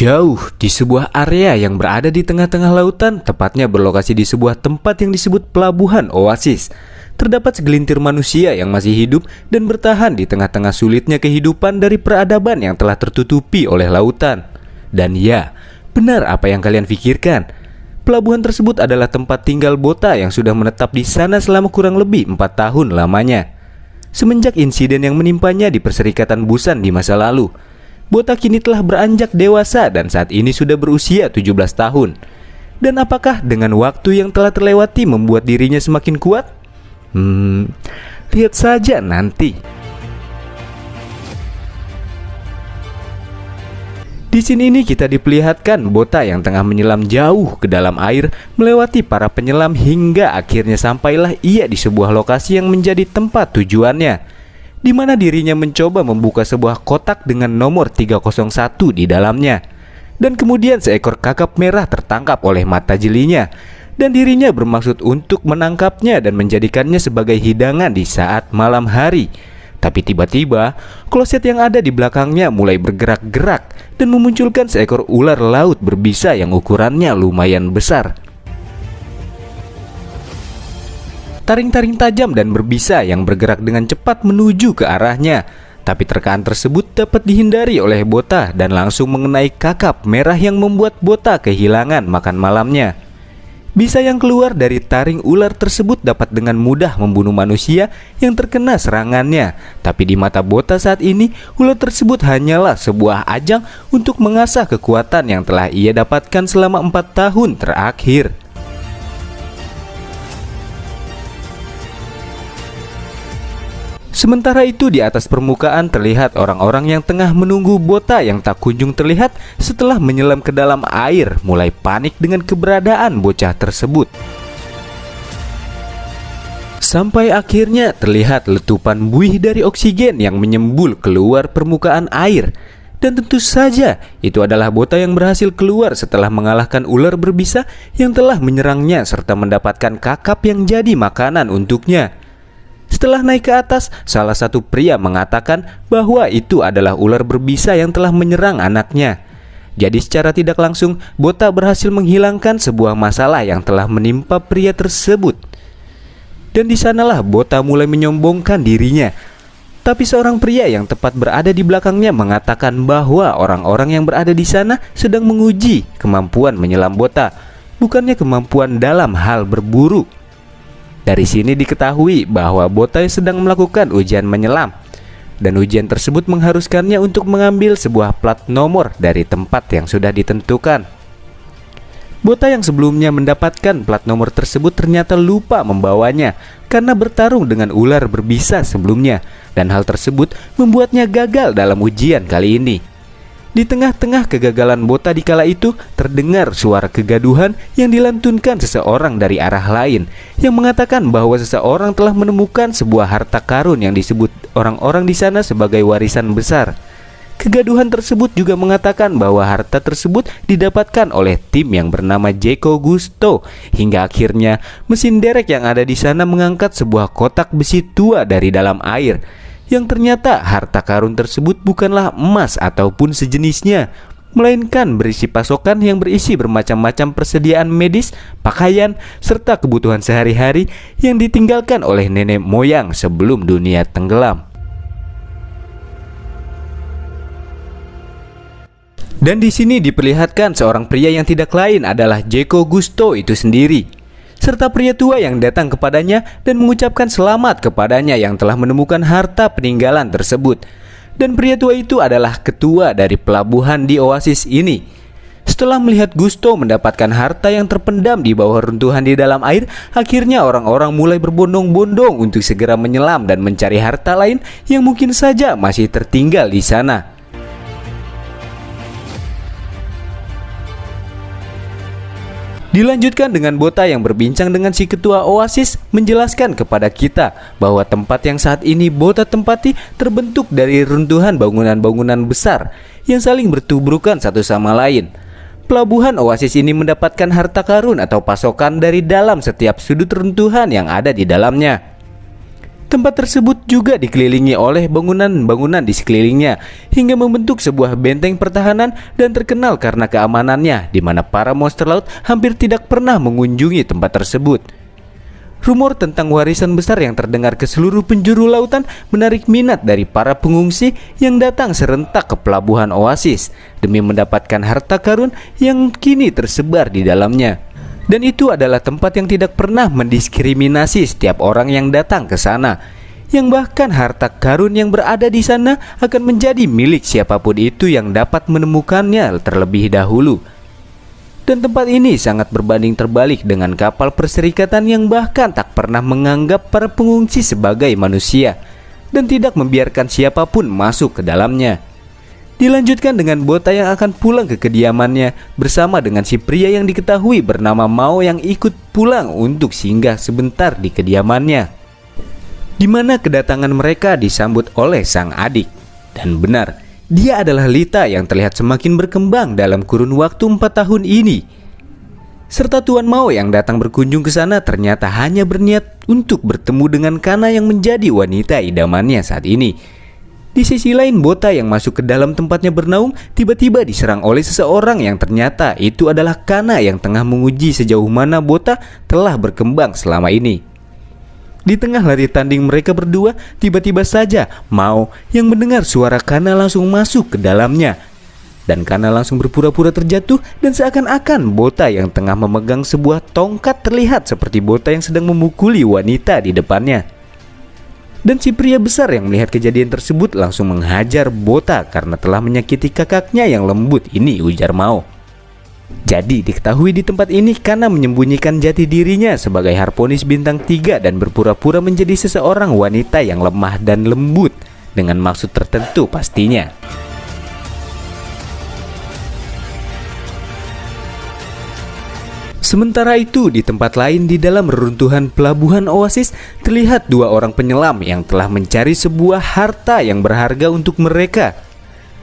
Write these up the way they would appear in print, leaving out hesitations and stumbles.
Jauh di sebuah area yang berada di tengah-tengah lautan, tepatnya berlokasi di sebuah tempat yang disebut pelabuhan oasis, terdapat segelintir manusia yang masih hidup dan bertahan di tengah-tengah sulitnya kehidupan dari peradaban yang telah tertutupi oleh lautan. Dan ya, benar apa yang kalian pikirkan. Pelabuhan tersebut adalah tempat tinggal Bota yang sudah menetap di sana selama kurang lebih 4 tahun lamanya. Semenjak insiden yang menimpanya di Perserikatan Busan di masa lalu, Bota kini telah beranjak dewasa dan saat ini sudah berusia 17 tahun. Dan apakah dengan waktu yang telah terlewati membuat dirinya semakin kuat? Lihat saja nanti. Di sini kita diperlihatkan Bota yang tengah menyelam jauh ke dalam air, melewati para penyelam hingga akhirnya sampailah ia di sebuah lokasi yang menjadi tempat tujuannya, di mana dirinya mencoba membuka sebuah kotak dengan nomor 301 di dalamnya. Dan kemudian seekor kakap merah tertangkap oleh mata jelinya, dan dirinya bermaksud untuk menangkapnya dan menjadikannya sebagai hidangan di saat malam hari. Tapi tiba-tiba kloset yang ada di belakangnya mulai bergerak-gerak dan memunculkan seekor ular laut berbisa yang ukurannya lumayan besar. Taring-taring tajam dan berbisa yang bergerak dengan cepat menuju ke arahnya. Tapi terkaan tersebut dapat dihindari oleh Bota dan langsung mengenai kakap merah yang membuat Bota kehilangan makan malamnya. Bisa yang keluar dari taring ular tersebut dapat dengan mudah membunuh manusia yang terkena serangannya. Tapi di mata Bota saat ini, ular tersebut hanyalah sebuah ajang untuk mengasah kekuatan yang telah ia dapatkan selama 4 tahun terakhir. Sementara itu di atas permukaan terlihat orang-orang yang tengah menunggu Bota yang tak kunjung terlihat setelah menyelam ke dalam air, mulai panik dengan keberadaan bocah tersebut. Sampai akhirnya terlihat letupan buih dari oksigen yang menyembul keluar permukaan air. Dan tentu saja itu adalah Bota yang berhasil keluar setelah mengalahkan ular berbisa yang telah menyerangnya serta mendapatkan kakap yang jadi makanan untuknya. Setelah naik ke atas, salah satu pria mengatakan bahwa itu adalah ular berbisa yang telah menyerang anaknya. Jadi secara tidak langsung, Bota berhasil menghilangkan sebuah masalah yang telah menimpa pria tersebut. Dan di sanalah Bota mulai menyombongkan dirinya. Tapi seorang pria yang tepat berada di belakangnya mengatakan bahwa orang-orang yang berada di sana sedang menguji kemampuan menyelam Bota, bukannya kemampuan dalam hal berburu. Dari sini diketahui bahwa Bota sedang melakukan ujian menyelam, dan ujian tersebut mengharuskannya untuk mengambil sebuah plat nomor dari tempat yang sudah ditentukan. Bota yang sebelumnya mendapatkan plat nomor tersebut ternyata lupa membawanya karena bertarung dengan ular berbisa sebelumnya, dan hal tersebut membuatnya gagal dalam ujian kali ini. Di tengah-tengah kegagalan Bota di kala itu, terdengar suara kegaduhan yang dilantunkan seseorang dari arah lain yang mengatakan bahwa seseorang telah menemukan sebuah harta karun yang disebut orang-orang di sana sebagai warisan besar. Kegaduhan tersebut juga mengatakan bahwa harta tersebut didapatkan oleh tim yang bernama Jeko Gusto, hingga akhirnya mesin derek yang ada di sana mengangkat sebuah kotak besi tua dari dalam air, yang ternyata harta karun tersebut bukanlah emas ataupun sejenisnya, melainkan berisi pasokan yang berisi bermacam-macam persediaan medis, pakaian, serta kebutuhan sehari-hari yang ditinggalkan oleh nenek moyang sebelum dunia tenggelam. Dan di sini diperlihatkan seorang pria yang tidak lain adalah Jeko Gusto itu sendiri, serta pria tua yang datang kepadanya dan mengucapkan selamat kepadanya yang telah menemukan harta peninggalan tersebut. Dan pria tua itu adalah ketua dari pelabuhan di oasis ini. Setelah melihat Gusto mendapatkan harta yang terpendam di bawah runtuhan di dalam air, akhirnya orang-orang mulai berbondong-bondong untuk segera menyelam dan mencari harta lain yang mungkin saja masih tertinggal di sana. Dilanjutkan dengan Bota yang berbincang dengan si ketua oasis, menjelaskan kepada kita bahwa tempat yang saat ini Bota tempati terbentuk dari runtuhan bangunan-bangunan besar yang saling bertubrukan satu sama lain. Pelabuhan oasis ini mendapatkan harta karun atau pasokan dari dalam setiap sudut runtuhan yang ada di dalamnya. Tempat tersebut juga dikelilingi oleh bangunan-bangunan di sekelilingnya hingga membentuk sebuah benteng pertahanan dan terkenal karena keamanannya, di mana para monster laut hampir tidak pernah mengunjungi tempat tersebut. Rumor tentang warisan besar yang terdengar ke seluruh penjuru lautan menarik minat dari para pengungsi yang datang serentak ke pelabuhan Oasis demi mendapatkan harta karun yang kini tersebar di dalamnya. Dan itu adalah tempat yang tidak pernah mendiskriminasi setiap orang yang datang ke sana, yang bahkan harta karun yang berada di sana akan menjadi milik siapapun itu yang dapat menemukannya terlebih dahulu. Dan tempat ini sangat berbanding terbalik dengan kapal perserikatan yang bahkan tak pernah menganggap para pengungsi sebagai manusia dan tidak membiarkan siapapun masuk ke dalamnya. Dilanjutkan dengan Bota yang akan pulang ke kediamannya bersama dengan si pria yang diketahui bernama Mao yang ikut pulang untuk singgah sebentar di kediamannya, di mana kedatangan mereka disambut oleh sang adik. Dan benar, dia adalah Lita yang terlihat semakin berkembang dalam kurun waktu 4 tahun ini. Serta Tuan Mao yang datang berkunjung ke sana ternyata hanya berniat untuk bertemu dengan Kana yang menjadi wanita idamannya saat ini. Di sisi lain, Bota yang masuk ke dalam tempatnya bernaung tiba-tiba diserang oleh seseorang yang ternyata itu adalah Kana yang tengah menguji sejauh mana Bota telah berkembang selama ini. Di tengah lari tanding mereka berdua, tiba-tiba saja Mao yang mendengar suara Kana langsung masuk ke dalamnya. Dan Kana langsung berpura-pura terjatuh dan seakan-akan Bota yang tengah memegang sebuah tongkat terlihat seperti Bota yang sedang memukuli wanita di depannya. Dan si pria besar yang melihat kejadian tersebut langsung menghajar Bota karena telah menyakiti kakaknya yang lembut ini, ujar Mao. Jadi diketahui di tempat ini Kana menyembunyikan jati dirinya sebagai Harponis bintang 3 dan berpura-pura menjadi seseorang wanita yang lemah dan lembut dengan maksud tertentu pastinya. Sementara itu, di tempat lain di dalam reruntuhan pelabuhan Oasis terlihat 2 orang penyelam yang telah mencari sebuah harta yang berharga untuk mereka.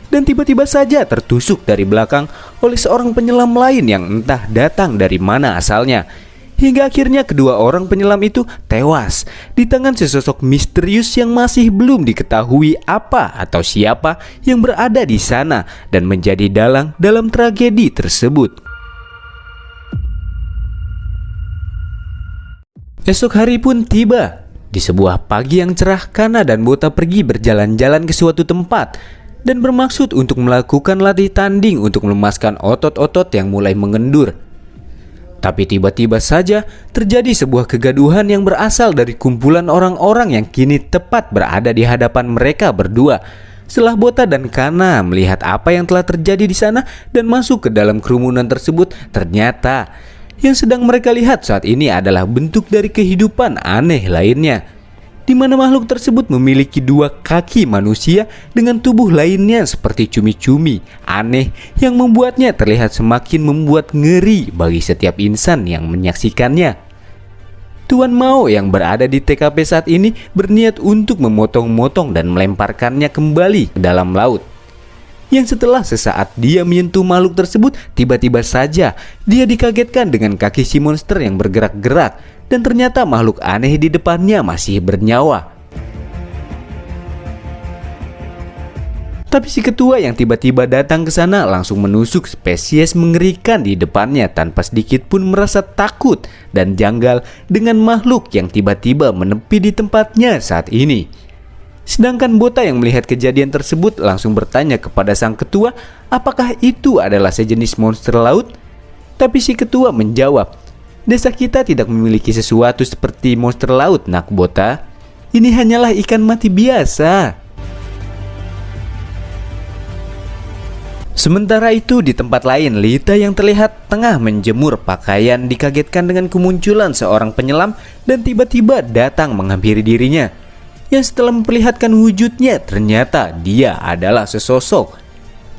Dan tiba-tiba saja tertusuk dari belakang oleh seorang penyelam lain yang entah datang dari mana asalnya. Hingga akhirnya kedua orang penyelam itu tewas di tangan sesosok misterius yang masih belum diketahui apa atau siapa yang berada di sana dan menjadi dalang dalam tragedi tersebut. Esok hari pun tiba. Di sebuah pagi yang cerah, Kana dan Bota pergi berjalan-jalan ke suatu tempat dan bermaksud untuk melakukan latih tanding untuk melemaskan otot-otot yang mulai mengendur. Tapi tiba-tiba saja terjadi sebuah kegaduhan yang berasal dari kumpulan orang-orang yang kini tepat berada di hadapan mereka berdua. Setelah Bota dan Kana melihat apa yang telah terjadi di sana dan masuk ke dalam kerumunan tersebut, ternyata yang sedang mereka lihat saat ini adalah bentuk dari kehidupan aneh lainnya, di mana makhluk tersebut memiliki 2 kaki manusia dengan tubuh lainnya seperti cumi-cumi aneh yang membuatnya terlihat semakin membuat ngeri bagi setiap insan yang menyaksikannya. Tuan Mao yang berada di TKP saat ini berniat untuk memotong-motong dan melemparkannya kembali ke dalam laut. Yang setelah sesaat dia menyentuh makhluk tersebut, tiba-tiba saja dia dikagetkan dengan kaki si monster yang bergerak-gerak dan ternyata makhluk aneh di depannya masih bernyawa. Tapi si ketua yang tiba-tiba datang ke sana langsung menusuk spesies mengerikan di depannya tanpa sedikit pun merasa takut dan janggal dengan makhluk yang tiba-tiba menepi di tempatnya saat ini. Sedangkan Bota yang melihat kejadian tersebut langsung bertanya kepada sang ketua apakah itu adalah sejenis monster laut. Tapi si ketua menjawab, "Desa kita tidak memiliki sesuatu seperti monster laut, nak Bota. Ini hanyalah ikan mati biasa." Sementara itu di tempat lain, Lita yang terlihat tengah menjemur pakaian dikagetkan dengan kemunculan seorang penyelam dan tiba-tiba datang menghampiri dirinya. Yang setelah memperlihatkan wujudnya, ternyata dia adalah sesosok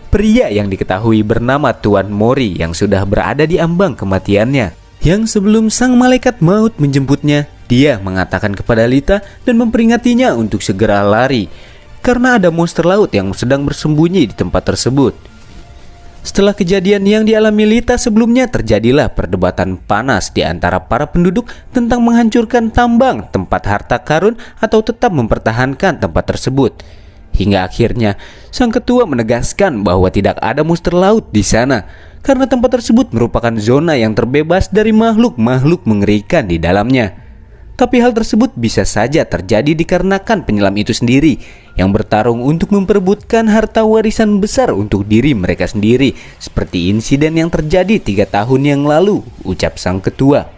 pria yang diketahui bernama Tuan Mori yang sudah berada di ambang kematiannya. Yang sebelum sang malaikat maut menjemputnya, dia mengatakan kepada Lita dan memperingatinya untuk segera lari karena ada monster laut yang sedang bersembunyi di tempat tersebut. Setelah kejadian yang dialami Lita sebelumnya, terjadilah perdebatan panas di antara para penduduk tentang menghancurkan tambang tempat harta karun atau tetap mempertahankan tempat tersebut. Hingga akhirnya sang ketua menegaskan bahwa tidak ada monster laut di sana karena tempat tersebut merupakan zona yang terbebas dari makhluk-makhluk mengerikan di dalamnya. Tapi hal tersebut bisa saja terjadi dikarenakan penyelam itu sendiri yang bertarung untuk memperebutkan harta warisan besar untuk diri mereka sendiri, seperti insiden yang terjadi 3 tahun yang lalu, ucap sang ketua.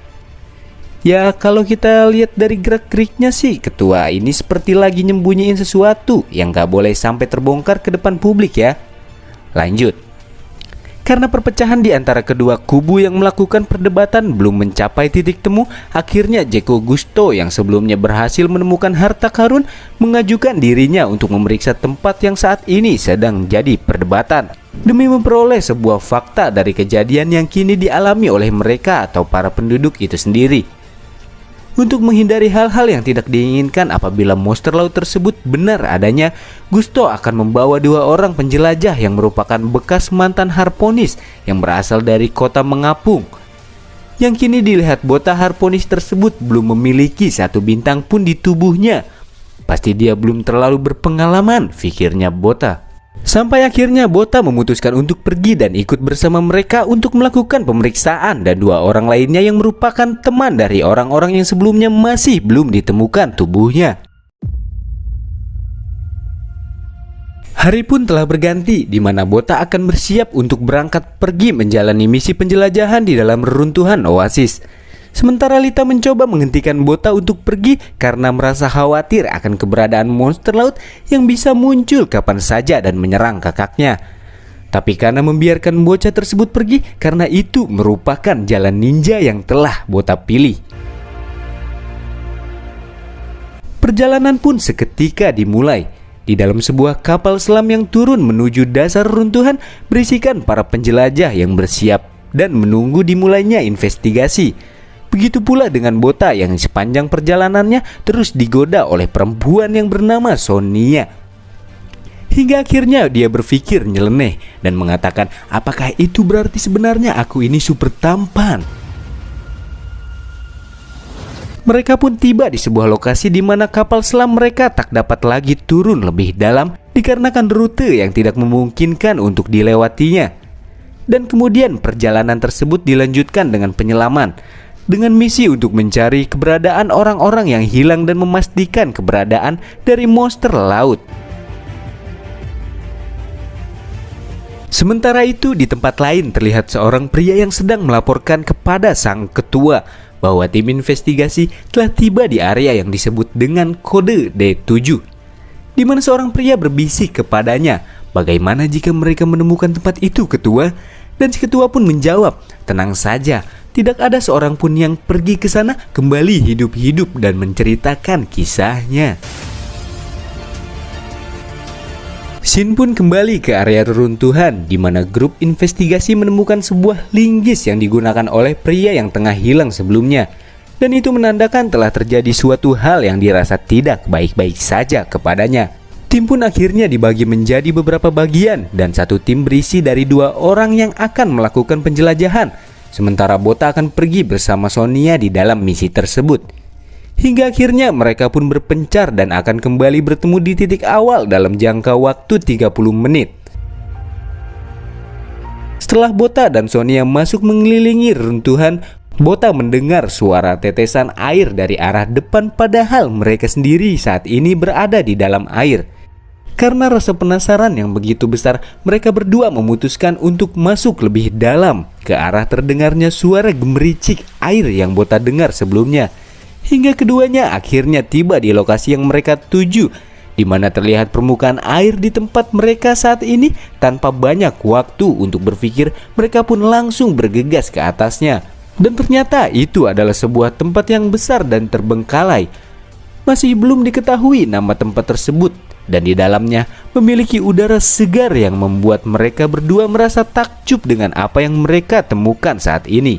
Ya, kalau kita lihat dari gerak-geriknya sih, ketua ini seperti lagi nyembunyiin sesuatu yang gak boleh sampai terbongkar ke depan publik ya. Lanjut. Karena perpecahan di antara kedua kubu yang melakukan perdebatan belum mencapai titik temu, akhirnya Jeko Gusto yang sebelumnya berhasil menemukan harta karun mengajukan dirinya untuk memeriksa tempat yang saat ini sedang jadi perdebatan, demi memperoleh sebuah fakta dari kejadian yang kini dialami oleh mereka atau para penduduk itu sendiri. Untuk menghindari hal-hal yang tidak diinginkan apabila monster laut tersebut benar adanya, Gusto akan membawa 2 orang penjelajah yang merupakan bekas mantan harponis yang berasal dari kota Mengapung. Yang kini dilihat bota harponis tersebut belum memiliki 1 bintang pun di tubuhnya. Pasti dia belum terlalu berpengalaman, pikirnya Bota. Sampai akhirnya Bota memutuskan untuk pergi dan ikut bersama mereka untuk melakukan pemeriksaan, dan 2 orang lainnya yang merupakan teman dari orang-orang yang sebelumnya masih belum ditemukan tubuhnya. Hari pun telah berganti di mana Bota akan bersiap untuk berangkat pergi menjalani misi penjelajahan di dalam reruntuhan oasis. Sementara Lita mencoba menghentikan Bota untuk pergi karena merasa khawatir akan keberadaan monster laut yang bisa muncul kapan saja dan menyerang kakaknya. Tapi karena membiarkan bocah tersebut pergi, karena itu merupakan jalan ninja yang telah Bota pilih. Perjalanan pun seketika dimulai. Di dalam sebuah kapal selam yang turun menuju dasar runtuhan berisikan para penjelajah yang bersiap dan menunggu dimulainya investigasi. Begitu pula dengan Bota yang sepanjang perjalanannya terus digoda oleh perempuan yang bernama Sonia. Hingga akhirnya dia berpikir nyeleneh dan mengatakan, apakah itu berarti sebenarnya aku ini super tampan? Mereka pun tiba di sebuah lokasi di mana kapal selam mereka tak dapat lagi turun lebih dalam dikarenakan rute yang tidak memungkinkan untuk dilewatinya. Dan kemudian perjalanan tersebut dilanjutkan dengan penyelaman, dengan misi untuk mencari keberadaan orang-orang yang hilang dan memastikan keberadaan dari monster laut. Sementara itu di tempat lain terlihat seorang pria yang sedang melaporkan kepada sang ketua bahwa tim investigasi telah tiba di area yang disebut dengan kode D7, di mana seorang pria berbisik kepadanya, bagaimana jika mereka menemukan tempat itu ketua? Dan si ketua pun menjawab, tenang saja, tidak ada seorang pun yang pergi ke sana kembali hidup-hidup dan menceritakan kisahnya. Shin pun kembali ke area reruntuhan di mana grup investigasi menemukan sebuah linggis yang digunakan oleh pria yang tengah hilang sebelumnya. Dan itu menandakan telah terjadi suatu hal yang dirasa tidak baik-baik saja kepadanya. Tim pun akhirnya dibagi menjadi beberapa bagian dan satu tim berisi dari 2 orang yang akan melakukan penjelajahan. Sementara Bota akan pergi bersama Sonia di dalam misi tersebut. Hingga akhirnya mereka pun berpencar dan akan kembali bertemu di titik awal dalam jangka waktu 30 menit. Setelah Bota dan Sonia masuk mengelilingi reruntuhan, Bota mendengar suara tetesan air dari arah depan padahal mereka sendiri saat ini berada di dalam air. Karena rasa penasaran yang begitu besar, mereka berdua memutuskan untuk masuk lebih dalam ke arah terdengarnya suara gemericik air yang Bota dengar sebelumnya. Hingga keduanya akhirnya tiba di lokasi yang mereka tuju, di mana terlihat permukaan air di tempat mereka saat ini. Tanpa banyak waktu untuk berpikir, mereka pun langsung bergegas ke atasnya. Dan ternyata itu adalah sebuah tempat yang besar dan terbengkalai. Masih belum diketahui nama tempat tersebut, dan di dalamnya memiliki udara segar yang membuat mereka berdua merasa takjub dengan apa yang mereka temukan saat ini.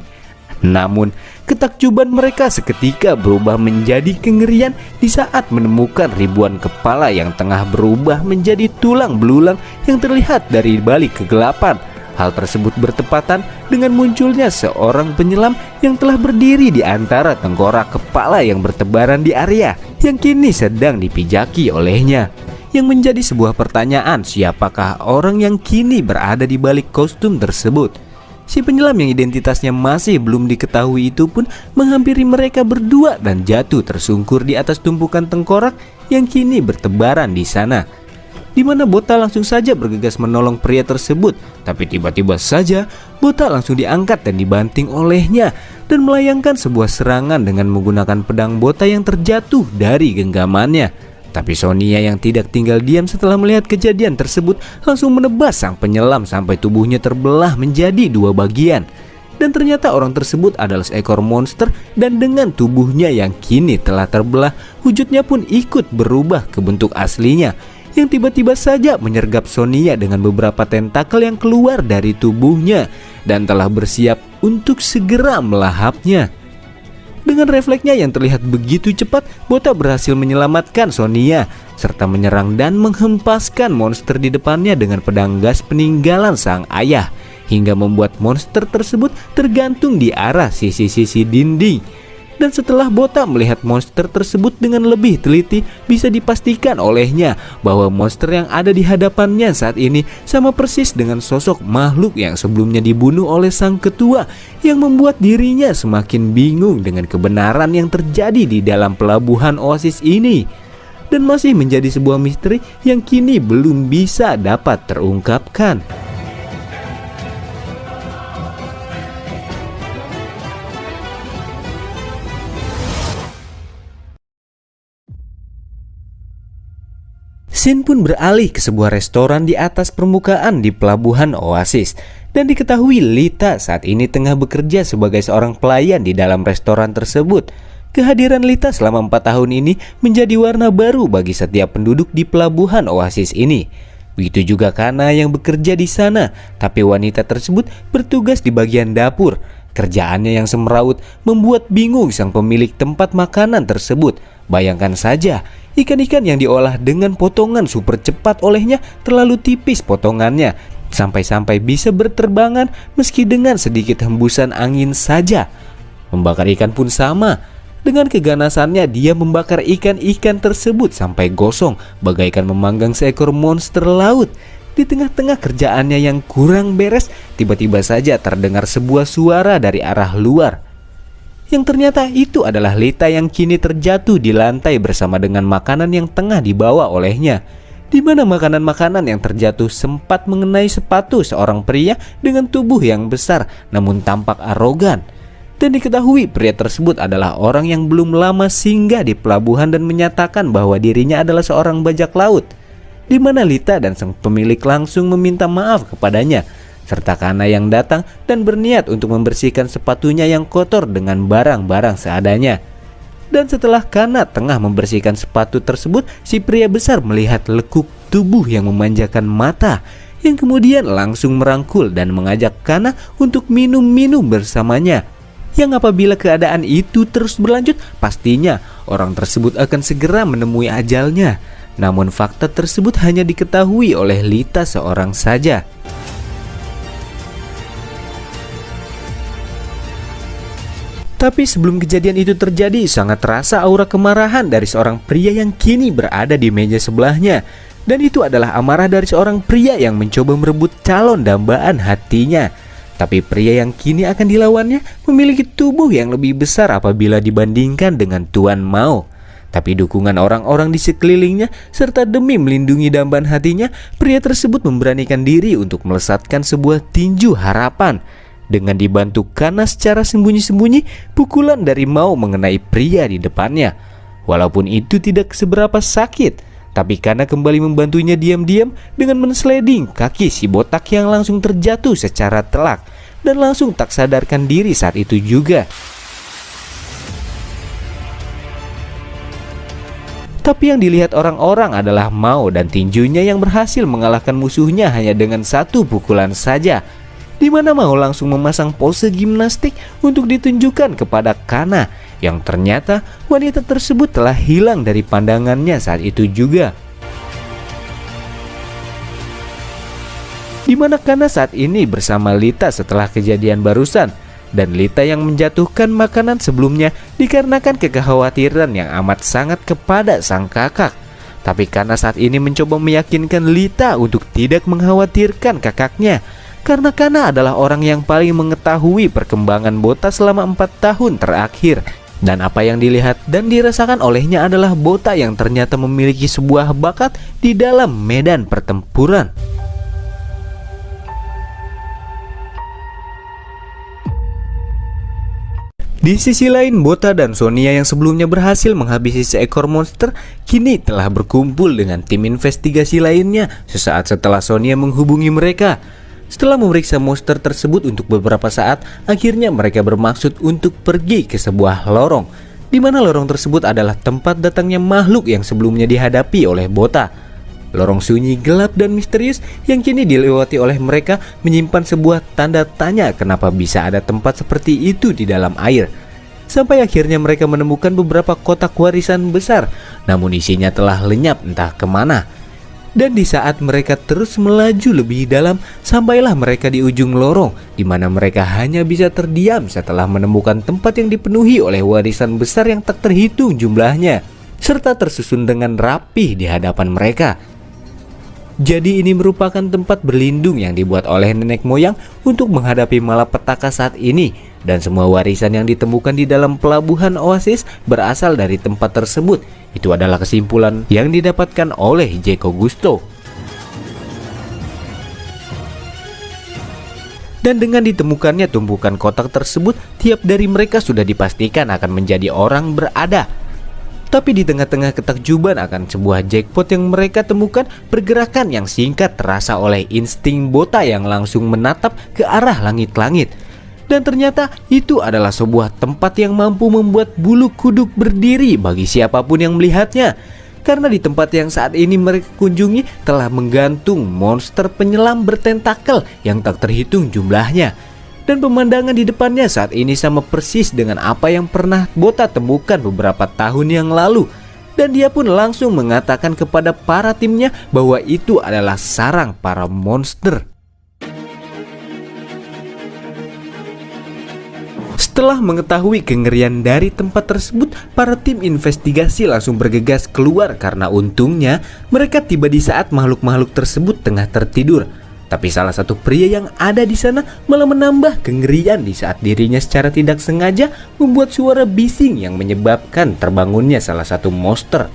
Namun, ketakjuban mereka seketika berubah menjadi kengerian di saat menemukan ribuan kepala yang tengah berubah menjadi tulang belulang yang terlihat dari balik kegelapan. Hal tersebut bertepatan dengan munculnya seorang penyelam yang telah berdiri di antara tengkorak kepala yang bertebaran di area yang kini sedang dipijaki olehnya. Yang menjadi sebuah pertanyaan, siapakah orang yang kini berada di balik kostum tersebut? Si penyelam yang identitasnya masih belum diketahui itu pun menghampiri mereka berdua dan jatuh tersungkur di atas tumpukan tengkorak yang kini bertebaran di sana. Di mana Bota langsung saja bergegas menolong pria tersebut, tapi tiba-tiba saja Bota langsung diangkat dan dibanting olehnya dan melayangkan sebuah serangan dengan menggunakan pedang Bota yang terjatuh dari genggamannya. Tapi Sonia yang tidak tinggal diam setelah melihat kejadian tersebut langsung menebas sang penyelam sampai tubuhnya terbelah menjadi dua bagian. Dan ternyata orang tersebut adalah seekor monster, dan dengan tubuhnya yang kini telah terbelah, wujudnya pun ikut berubah ke bentuk aslinya, yang tiba-tiba saja menyergap Sonia dengan beberapa tentakel yang keluar dari tubuhnya dan telah bersiap untuk segera melahapnya. Dengan refleksnya yang terlihat begitu cepat, Bota berhasil menyelamatkan Sonia serta menyerang dan menghempaskan monster di depannya dengan pedang gas peninggalan sang ayah, hingga membuat monster tersebut tergantung di arah sisi-sisi dinding. Dan setelah Bota melihat monster tersebut dengan lebih teliti, bisa dipastikan olehnya bahwa monster yang ada di hadapannya saat ini sama persis dengan sosok makhluk yang sebelumnya dibunuh oleh sang ketua, yang membuat dirinya semakin bingung dengan kebenaran yang terjadi di dalam pelabuhan oasis ini. Dan masih menjadi sebuah misteri yang kini belum bisa dapat terungkapkan. Scene pun beralih ke sebuah restoran di atas permukaan di pelabuhan oasis, dan diketahui Lita saat ini tengah bekerja sebagai seorang pelayan di dalam restoran tersebut. Kehadiran Lita selama 4 tahun ini menjadi warna baru bagi setiap penduduk di pelabuhan oasis ini. Begitu juga Kana yang bekerja di sana, tapi wanita tersebut bertugas di bagian dapur. Kerjaannya yang semeraut membuat bingung sang pemilik tempat makanan tersebut. Bayangkan saja, ikan-ikan yang diolah dengan potongan super cepat olehnya terlalu tipis potongannya, sampai-sampai bisa berterbangan meski dengan sedikit hembusan angin saja. Membakar ikan pun sama. Dengan keganasannya dia membakar ikan-ikan tersebut sampai gosong, bagaikan memanggang seekor monster laut. Di tengah-tengah kerjaannya yang kurang beres, tiba-tiba saja terdengar sebuah suara dari arah luar, yang ternyata itu adalah Lita yang kini terjatuh di lantai bersama dengan makanan yang tengah dibawa olehnya. Di mana makanan-makanan yang terjatuh sempat mengenai sepatu seorang pria dengan tubuh yang besar namun tampak arogan. Dan diketahui pria tersebut adalah orang yang belum lama singgah di pelabuhan dan menyatakan bahwa dirinya adalah seorang bajak laut. Di mana Lita dan sang pemilik langsung meminta maaf kepadanya, serta Kana yang datang dan berniat untuk membersihkan sepatunya yang kotor dengan barang-barang seadanya. Dan setelah Kana tengah membersihkan sepatu tersebut, si pria besar melihat lekuk tubuh yang memanjakan mata, yang kemudian langsung merangkul dan mengajak Kana untuk minum-minum bersamanya. Yang apabila keadaan itu terus berlanjut, pastinya orang tersebut akan segera menemui ajalnya. Namun fakta tersebut hanya diketahui oleh Lita seorang saja. Tapi sebelum kejadian itu terjadi, sangat terasa aura kemarahan dari seorang pria yang kini berada di meja sebelahnya. Dan itu adalah amarah dari seorang pria yang mencoba merebut calon dambaan hatinya. Tapi pria yang kini akan dilawannya memiliki tubuh yang lebih besar apabila dibandingkan dengan Tuan Mao. Tapi dukungan orang-orang di sekelilingnya serta demi melindungi dambaan hatinya, pria tersebut memberanikan diri untuk melesatkan sebuah tinju harapan. Dengan dibantu Kana secara sembunyi-sembunyi, pukulan dari Mao mengenai pria di depannya. Walaupun itu tidak seberapa sakit, tapi Kana kembali membantunya diam-diam dengan mensleding kaki si botak yang langsung terjatuh secara telak dan langsung tak sadarkan diri saat itu juga. Tapi yang dilihat orang-orang adalah Mao dan tinjunya yang berhasil mengalahkan musuhnya hanya dengan satu pukulan saja. Di mana Mao langsung memasang pose gimnastik untuk ditunjukkan kepada Kana, yang ternyata wanita tersebut telah hilang dari pandangannya saat itu juga. Dimana Kana saat ini bersama Lita setelah kejadian barusan, dan Lita yang menjatuhkan makanan sebelumnya dikarenakan kekhawatiran yang amat sangat kepada sang kakak. Tapi Kana saat ini mencoba meyakinkan Lita untuk tidak mengkhawatirkan kakaknya, karena Kana adalah orang yang paling mengetahui perkembangan Bota selama 4 tahun terakhir. Dan apa yang dilihat dan dirasakan olehnya adalah Bota yang ternyata memiliki sebuah bakat di dalam medan pertempuran. Di sisi lain, Bota dan Sonia yang sebelumnya berhasil menghabisi seekor monster kini telah berkumpul dengan tim investigasi lainnya sesaat setelah Sonia menghubungi mereka. Setelah memeriksa monster tersebut untuk beberapa saat, akhirnya mereka bermaksud untuk pergi ke sebuah lorong, di mana lorong tersebut adalah tempat datangnya makhluk yang sebelumnya dihadapi oleh Bota. Lorong sunyi, gelap, dan misterius yang kini dilewati oleh mereka menyimpan sebuah tanda tanya kenapa bisa ada tempat seperti itu di dalam air. Sampai akhirnya mereka menemukan beberapa kotak warisan besar, namun isinya telah lenyap entah kemana. Dan di saat mereka terus melaju lebih dalam, sampailah mereka di ujung lorong, di mana mereka hanya bisa terdiam setelah menemukan tempat yang dipenuhi oleh warisan besar yang tak terhitung jumlahnya, serta tersusun dengan rapih di hadapan mereka. Jadi ini merupakan tempat berlindung yang dibuat oleh nenek moyang untuk menghadapi malapetaka saat ini, dan semua warisan yang ditemukan di dalam pelabuhan Oasis berasal dari tempat tersebut. Itu adalah kesimpulan yang didapatkan oleh Jeko Gusto. Dan dengan ditemukannya tumpukan kotak tersebut, tiap dari mereka sudah dipastikan akan menjadi orang berada. Tapi di tengah-tengah ketakjuban akan sebuah jackpot yang mereka temukan, pergerakan yang singkat terasa oleh insting Bota yang langsung menatap ke arah langit-langit. Dan ternyata itu adalah sebuah tempat yang mampu membuat bulu kuduk berdiri bagi siapapun yang melihatnya. Karena di tempat yang saat ini mereka kunjungi telah menggantung monster penyelam bertentakel yang tak terhitung jumlahnya. Dan pemandangan di depannya saat ini sama persis dengan apa yang pernah Bota temukan beberapa tahun yang lalu. Dan dia pun langsung mengatakan kepada para timnya bahwa itu adalah sarang para monster. Setelah mengetahui kengerian dari tempat tersebut, para tim investigasi langsung bergegas keluar karena untungnya mereka tiba di saat makhluk-makhluk tersebut tengah tertidur. Tapi salah satu pria yang ada di sana malah menambah kengerian di saat dirinya secara tidak sengaja membuat suara bising yang menyebabkan terbangunnya salah satu monster.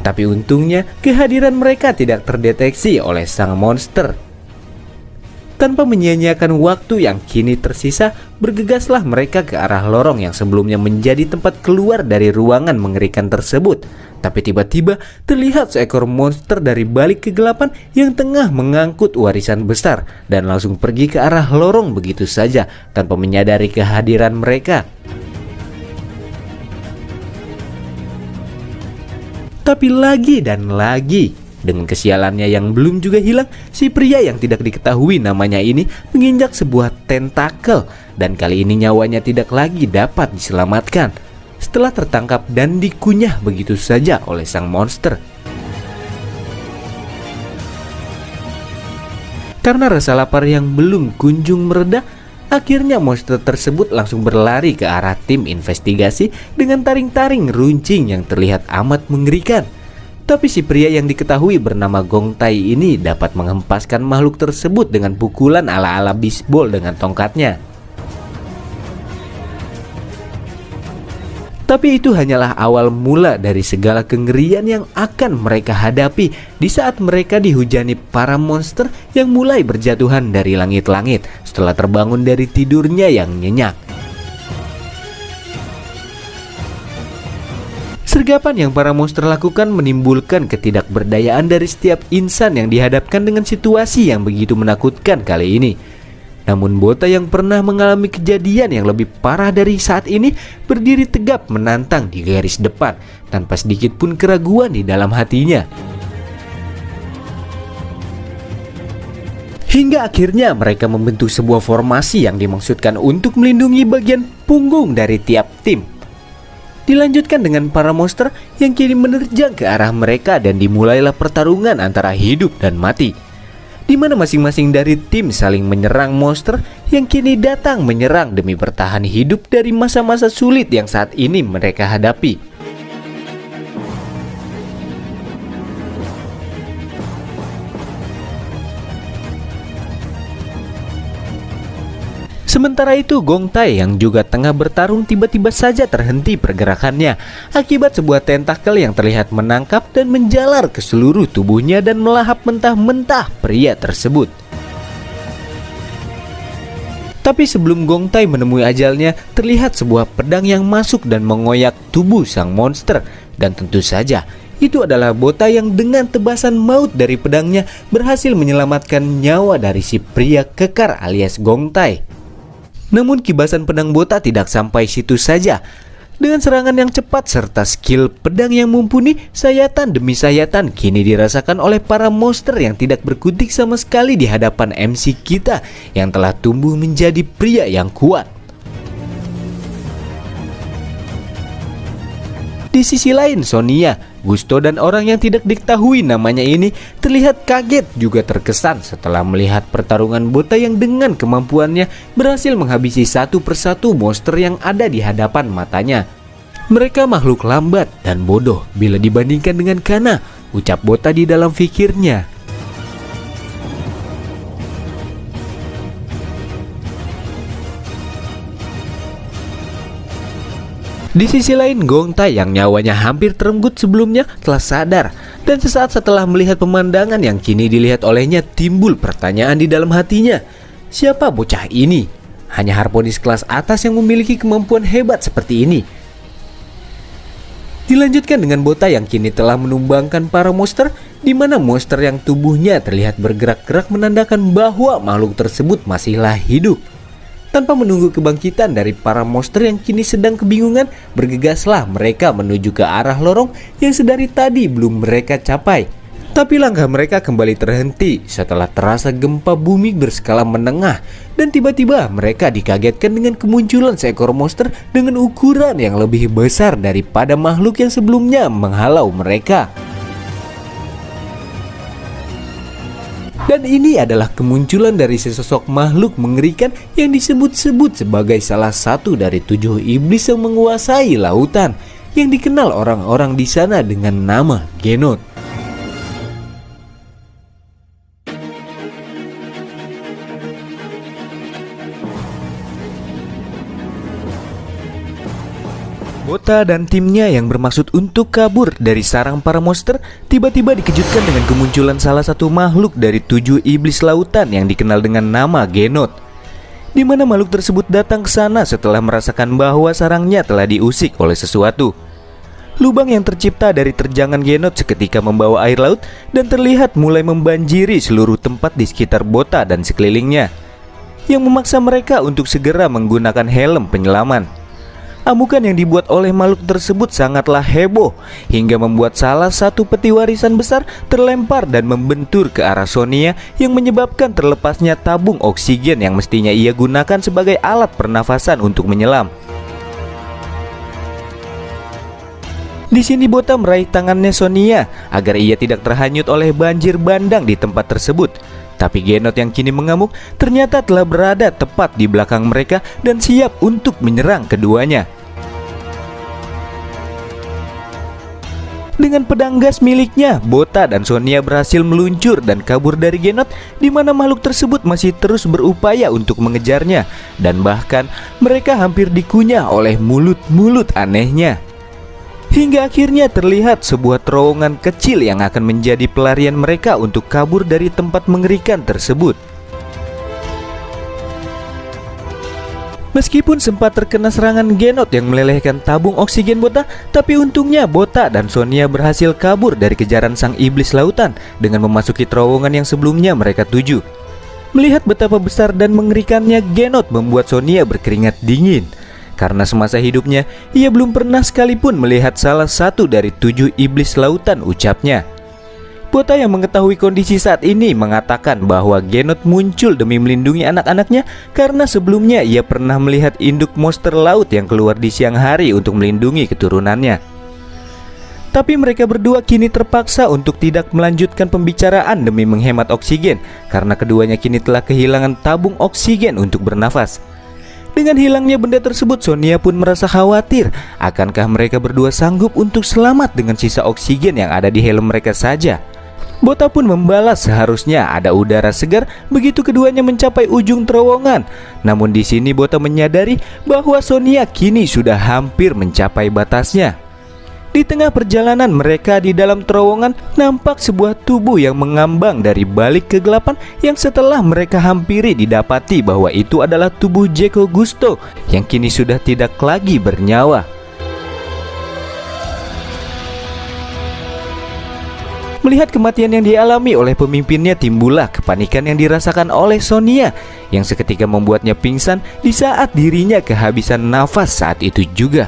Tapi untungnya kehadiran mereka tidak terdeteksi oleh sang monster. Tanpa menyia-nyiakan waktu yang kini tersisa, bergegaslah mereka ke arah lorong yang sebelumnya menjadi tempat keluar dari ruangan mengerikan tersebut. Tapi tiba-tiba terlihat seekor monster dari balik kegelapan yang tengah mengangkut warisan besar dan langsung pergi ke arah lorong begitu saja tanpa menyadari kehadiran mereka. Tapi lagi dan lagi, dengan kesialannya yang belum juga hilang, si pria yang tidak diketahui namanya ini menginjak sebuah tentakel, dan kali ini nyawanya tidak lagi dapat diselamatkan setelah tertangkap dan dikunyah begitu saja oleh sang monster. Karena rasa lapar yang belum kunjung mereda, akhirnya monster tersebut langsung berlari ke arah tim investigasi dengan taring-taring runcing yang terlihat amat mengerikan. Tapi si pria yang diketahui bernama Gong Tai ini dapat menghempaskan makhluk tersebut dengan pukulan ala-ala bisbol dengan tongkatnya. Tapi itu hanyalah awal mula dari segala kengerian yang akan mereka hadapi di saat mereka dihujani para monster yang mulai berjatuhan dari langit-langit setelah terbangun dari tidurnya yang nyenyak. Sergapan yang para monster lakukan menimbulkan ketidakberdayaan dari setiap insan yang dihadapkan dengan situasi yang begitu menakutkan kali ini. Namun Bota yang pernah mengalami kejadian yang lebih parah dari saat ini berdiri tegap menantang di garis depan tanpa sedikit pun keraguan di dalam hatinya. Hingga akhirnya mereka membentuk sebuah formasi yang dimaksudkan untuk melindungi bagian punggung dari tiap tim. Dilanjutkan dengan para monster yang kini menerjang ke arah mereka dan dimulailah pertarungan antara hidup dan mati, di mana masing-masing dari tim saling menyerang monster yang kini datang menyerang demi bertahan hidup dari masa-masa sulit yang saat ini mereka hadapi. Sementara itu Gong Tai yang juga tengah bertarung tiba-tiba saja terhenti pergerakannya akibat sebuah tentakel yang terlihat menangkap dan menjalar ke seluruh tubuhnya dan melahap mentah-mentah pria tersebut. Tapi sebelum Gong Tai menemui ajalnya, terlihat sebuah pedang yang masuk dan mengoyak tubuh sang monster. Dan tentu saja itu adalah Bota yang dengan tebasan maut dari pedangnya berhasil menyelamatkan nyawa dari si pria kekar alias Gong Tai. Namun kibasan pedang Bota tidak sampai situ saja. Dengan serangan yang cepat serta skill pedang yang mumpuni, sayatan demi sayatan kini dirasakan oleh para monster yang tidak berkutik sama sekali di hadapan MC kita yang telah tumbuh menjadi pria yang kuat. Di sisi lain, Sonia, Gusto dan orang yang tidak diketahui namanya ini terlihat kaget juga terkesan setelah melihat pertarungan Bota yang dengan kemampuannya berhasil menghabisi satu persatu monster yang ada di hadapan matanya. Mereka makhluk lambat dan bodoh bila dibandingkan dengan Kana, ucap Bota di dalam pikirnya. Di sisi lain, Gong Tai yang nyawanya hampir terenggut sebelumnya telah sadar, dan sesaat setelah melihat pemandangan yang kini dilihat olehnya timbul pertanyaan di dalam hatinya. Siapa bocah ini? Hanya harponis kelas atas yang memiliki kemampuan hebat seperti ini. Dilanjutkan dengan Bota yang kini telah menumbangkan para monster, di mana monster yang tubuhnya terlihat bergerak-gerak menandakan bahwa makhluk tersebut masihlah hidup. Tanpa menunggu kebangkitan dari para monster yang kini sedang kebingungan, bergegaslah mereka menuju ke arah lorong yang sedari tadi belum mereka capai. Tapi langkah mereka kembali terhenti setelah terasa gempa bumi berskala menengah, dan tiba-tiba mereka dikagetkan dengan kemunculan seekor monster dengan ukuran yang lebih besar daripada makhluk yang sebelumnya menghalau mereka. Dan ini adalah kemunculan dari sesosok makhluk mengerikan yang disebut-sebut sebagai salah satu dari 7 iblis yang menguasai lautan, yang dikenal orang-orang di sana dengan nama Genot. Bota dan timnya yang bermaksud untuk kabur dari sarang para monster tiba-tiba dikejutkan dengan kemunculan salah satu makhluk dari 7 iblis lautan yang dikenal dengan nama Genot, di mana makhluk tersebut datang ke sana setelah merasakan bahwa sarangnya telah diusik oleh sesuatu. Lubang yang tercipta dari terjangan Genot seketika membawa air laut dan terlihat mulai membanjiri seluruh tempat di sekitar Bota dan sekelilingnya, yang memaksa mereka untuk segera menggunakan helm penyelaman. Amukan yang dibuat oleh makhluk tersebut sangatlah heboh, hingga membuat salah satu peti warisan besar terlempar dan membentur ke arah Sonia, yang menyebabkan terlepasnya tabung oksigen yang mestinya ia gunakan sebagai alat pernafasan untuk menyelam. Di sini Bota meraih tangannya Sonia agar ia tidak terhanyut oleh banjir bandang di tempat tersebut. Tapi Genot yang kini mengamuk ternyata telah berada tepat di belakang mereka dan siap untuk menyerang keduanya. Dengan pedang gas miliknya, Bota dan Sonia berhasil meluncur dan kabur dari Genot, di mana makhluk tersebut masih terus berupaya untuk mengejarnya, dan bahkan mereka hampir dikunyah oleh mulut-mulut anehnya. Hingga akhirnya terlihat sebuah terowongan kecil yang akan menjadi pelarian mereka untuk kabur dari tempat mengerikan tersebut. Meskipun sempat terkena serangan Genot yang melelehkan tabung oksigen Bota, tapi untungnya Bota dan Sonia berhasil kabur dari kejaran sang iblis lautan dengan memasuki terowongan yang sebelumnya mereka tuju. Melihat betapa besar dan mengerikannya Genot membuat Sonia berkeringat dingin, karena semasa hidupnya ia belum pernah sekalipun melihat salah satu dari 7 iblis lautan, ucapnya. Bota yang mengetahui kondisi saat ini mengatakan bahwa Genot muncul demi melindungi anak-anaknya karena sebelumnya ia pernah melihat induk monster laut yang keluar di siang hari untuk melindungi keturunannya. Tapi mereka berdua kini terpaksa untuk tidak melanjutkan pembicaraan demi menghemat oksigen karena keduanya kini telah kehilangan tabung oksigen untuk bernafas. Dengan hilangnya benda tersebut, Sonia pun merasa khawatir akankah mereka berdua sanggup untuk selamat dengan sisa oksigen yang ada di helm mereka saja. Bota pun membalas seharusnya ada udara segar begitu keduanya mencapai ujung terowongan. Namun di sini Bota menyadari bahwa Sonia kini sudah hampir mencapai batasnya. Di tengah perjalanan mereka di dalam terowongan nampak sebuah tubuh yang mengambang dari balik kegelapan yang setelah mereka hampiri didapati bahwa itu adalah tubuh Jeko Gusto yang kini sudah tidak lagi bernyawa. Melihat kematian yang dialami oleh pemimpinnya, timbullah kepanikan yang dirasakan oleh Sonia yang seketika membuatnya pingsan di saat dirinya kehabisan nafas saat itu juga.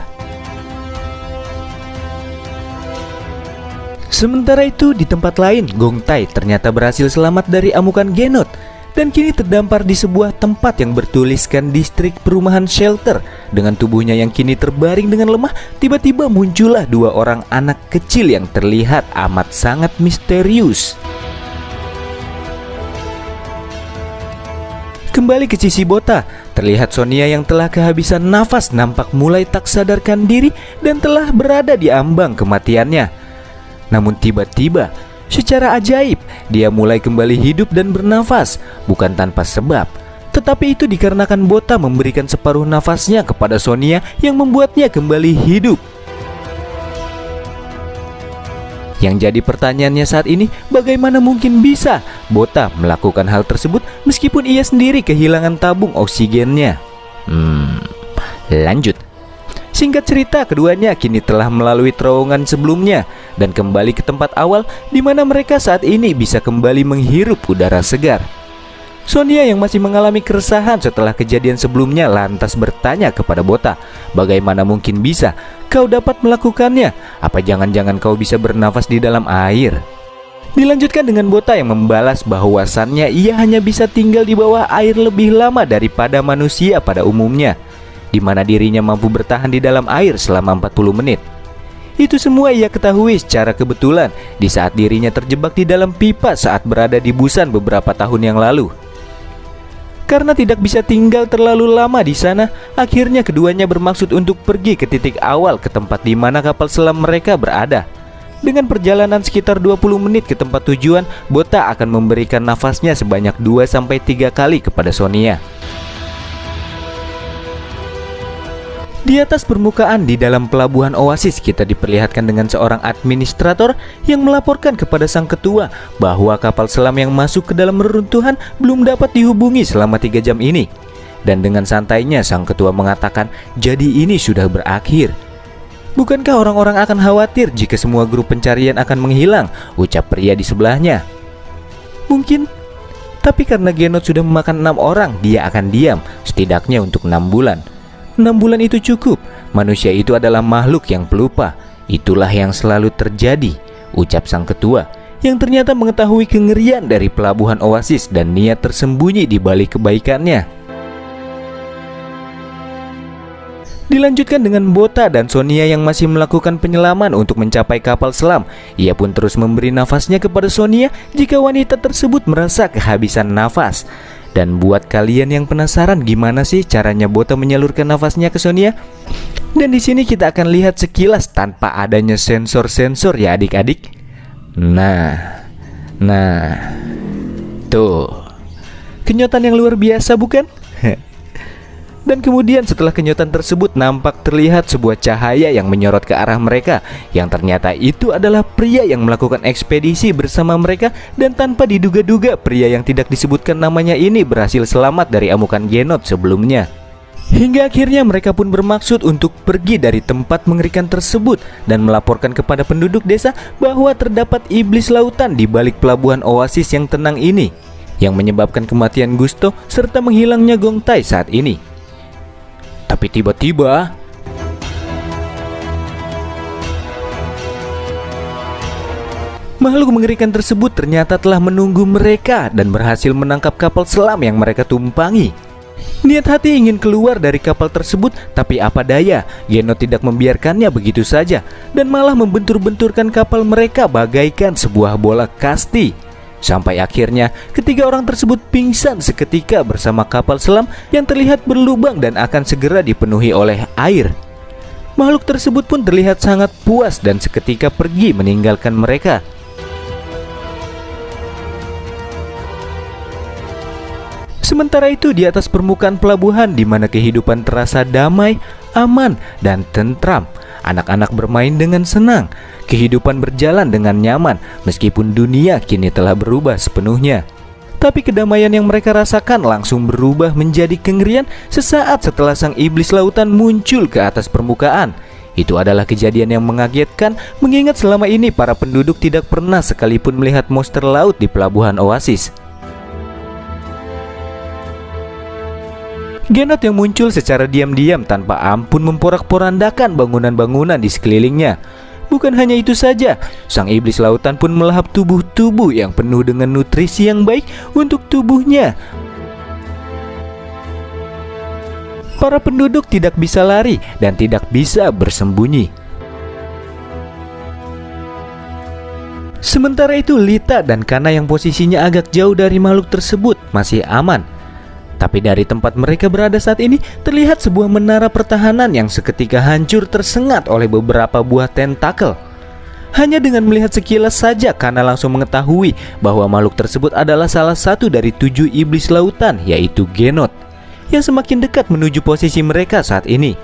Sementara itu di tempat lain, Gong Tai ternyata berhasil selamat dari amukan Genot dan kini terdampar di sebuah tempat yang bertuliskan distrik perumahan shelter. Dengan tubuhnya yang kini terbaring dengan lemah, tiba-tiba muncullah dua orang anak kecil yang terlihat amat sangat misterius. Kembali ke sisi Bota, terlihat Sonia yang telah kehabisan nafas nampak mulai tak sadarkan diri dan telah berada di ambang kematiannya. Namun tiba-tiba, secara ajaib, dia mulai kembali hidup dan bernafas, bukan tanpa sebab. Tetapi itu dikarenakan Bota memberikan separuh nafasnya kepada Sonia yang membuatnya kembali hidup. Yang jadi pertanyaannya saat ini, bagaimana mungkin bisa Bota melakukan hal tersebut meskipun ia sendiri kehilangan tabung oksigennya? Lanjut. Singkat cerita, keduanya kini telah melalui terowongan sebelumnya dan kembali ke tempat awal di mana mereka saat ini bisa kembali menghirup udara segar. Sonia yang masih mengalami keresahan setelah kejadian sebelumnya lantas bertanya kepada Bota, bagaimana mungkin bisa kau dapat melakukannya? Apa jangan-jangan kau bisa bernafas di dalam air? Dilanjutkan dengan Bota yang membalas bahwasannya ia hanya bisa tinggal di bawah air lebih lama daripada manusia pada umumnya, di mana dirinya mampu bertahan di dalam air selama 40 menit. Itu semua ia ketahui secara kebetulan di saat dirinya terjebak di dalam pipa saat berada di Busan beberapa tahun yang lalu. Karena tidak bisa tinggal terlalu lama di sana, akhirnya keduanya bermaksud untuk pergi ke titik awal ke tempat di mana kapal selam mereka berada. Dengan perjalanan sekitar 20 menit ke tempat tujuan, Bota akan memberikan nafasnya sebanyak 2-3 kali kepada Sonia. Di atas permukaan di dalam pelabuhan Oasis, kita diperlihatkan dengan seorang administrator yang melaporkan kepada sang ketua bahwa kapal selam yang masuk ke dalam reruntuhan belum dapat dihubungi selama 3 jam ini. Dan dengan santainya sang ketua mengatakan, jadi ini sudah berakhir. Bukankah orang-orang akan khawatir jika semua grup pencarian akan menghilang? Ucap pria di sebelahnya. Mungkin, tapi karena Genot sudah memakan 6 orang, dia akan diam setidaknya untuk 6 bulan. 6 bulan itu cukup. Manusia itu adalah makhluk yang pelupa. Itulah yang selalu terjadi, ucap sang ketua yang ternyata mengetahui kengerian dari pelabuhan Oasis dan niat tersembunyi di balik kebaikannya. Dilanjutkan dengan Bota dan Sonia yang masih melakukan penyelaman untuk mencapai kapal selam. Ia pun terus memberi nafasnya kepada Sonia jika wanita tersebut merasa kehabisan nafas. Dan buat kalian yang penasaran gimana sih caranya Bota menyalurkan nafasnya ke Sonia? Dan di sini kita akan lihat sekilas tanpa adanya sensor-sensor ya adik-adik. Nah, tuh, kenyotan yang luar biasa bukan? Dan kemudian setelah kenyotan tersebut nampak terlihat sebuah cahaya yang menyorot ke arah mereka, yang ternyata itu adalah pria yang melakukan ekspedisi bersama mereka. Dan tanpa diduga-duga, pria yang tidak disebutkan namanya ini berhasil selamat dari amukan Genot sebelumnya. Hingga akhirnya mereka pun bermaksud untuk pergi dari tempat mengerikan tersebut dan melaporkan kepada penduduk desa bahwa terdapat iblis lautan di balik pelabuhan Oasis yang tenang ini, yang menyebabkan kematian Gusto serta menghilangnya Gong Tai saat ini. Tapi tiba-tiba Makhluk mengerikan tersebut ternyata telah menunggu mereka dan berhasil menangkap kapal selam yang mereka tumpangi. Niat hati ingin keluar dari kapal tersebut, tapi apa daya, Genot tidak membiarkannya begitu saja dan malah membentur-benturkan kapal mereka bagaikan sebuah bola kasti. Sampai akhirnya ketiga orang tersebut pingsan seketika bersama kapal selam yang terlihat berlubang dan akan segera dipenuhi oleh air. Makhluk tersebut pun terlihat sangat puas dan seketika pergi meninggalkan mereka. Sementara itu di atas permukaan pelabuhan di mana kehidupan terasa damai, aman, dan tentram. Anak-anak bermain dengan senang. Kehidupan berjalan dengan nyaman meskipun dunia kini telah berubah sepenuhnya. Tapi kedamaian yang mereka rasakan langsung berubah menjadi kengerian sesaat setelah sang iblis lautan muncul ke atas permukaan. Itu adalah kejadian yang mengagetkan mengingat selama ini para penduduk tidak pernah sekalipun melihat monster laut di pelabuhan Oasis. Genot yang muncul secara diam-diam tanpa ampun memporak-porandakan bangunan-bangunan di sekelilingnya. Bukan hanya itu saja, sang iblis lautan pun melahap tubuh-tubuh yang penuh dengan nutrisi yang baik untuk tubuhnya. Para penduduk tidak bisa lari dan tidak bisa bersembunyi. Sementara itu Lita dan Kana yang posisinya agak jauh dari makhluk tersebut masih aman. Tapi dari tempat mereka berada saat ini terlihat sebuah menara pertahanan yang seketika hancur tersengat oleh beberapa buah tentakel. Hanya dengan melihat sekilas saja Kana langsung mengetahui bahwa makhluk tersebut adalah salah satu dari 7 iblis lautan, yaitu Genot, yang semakin dekat menuju posisi mereka saat ini.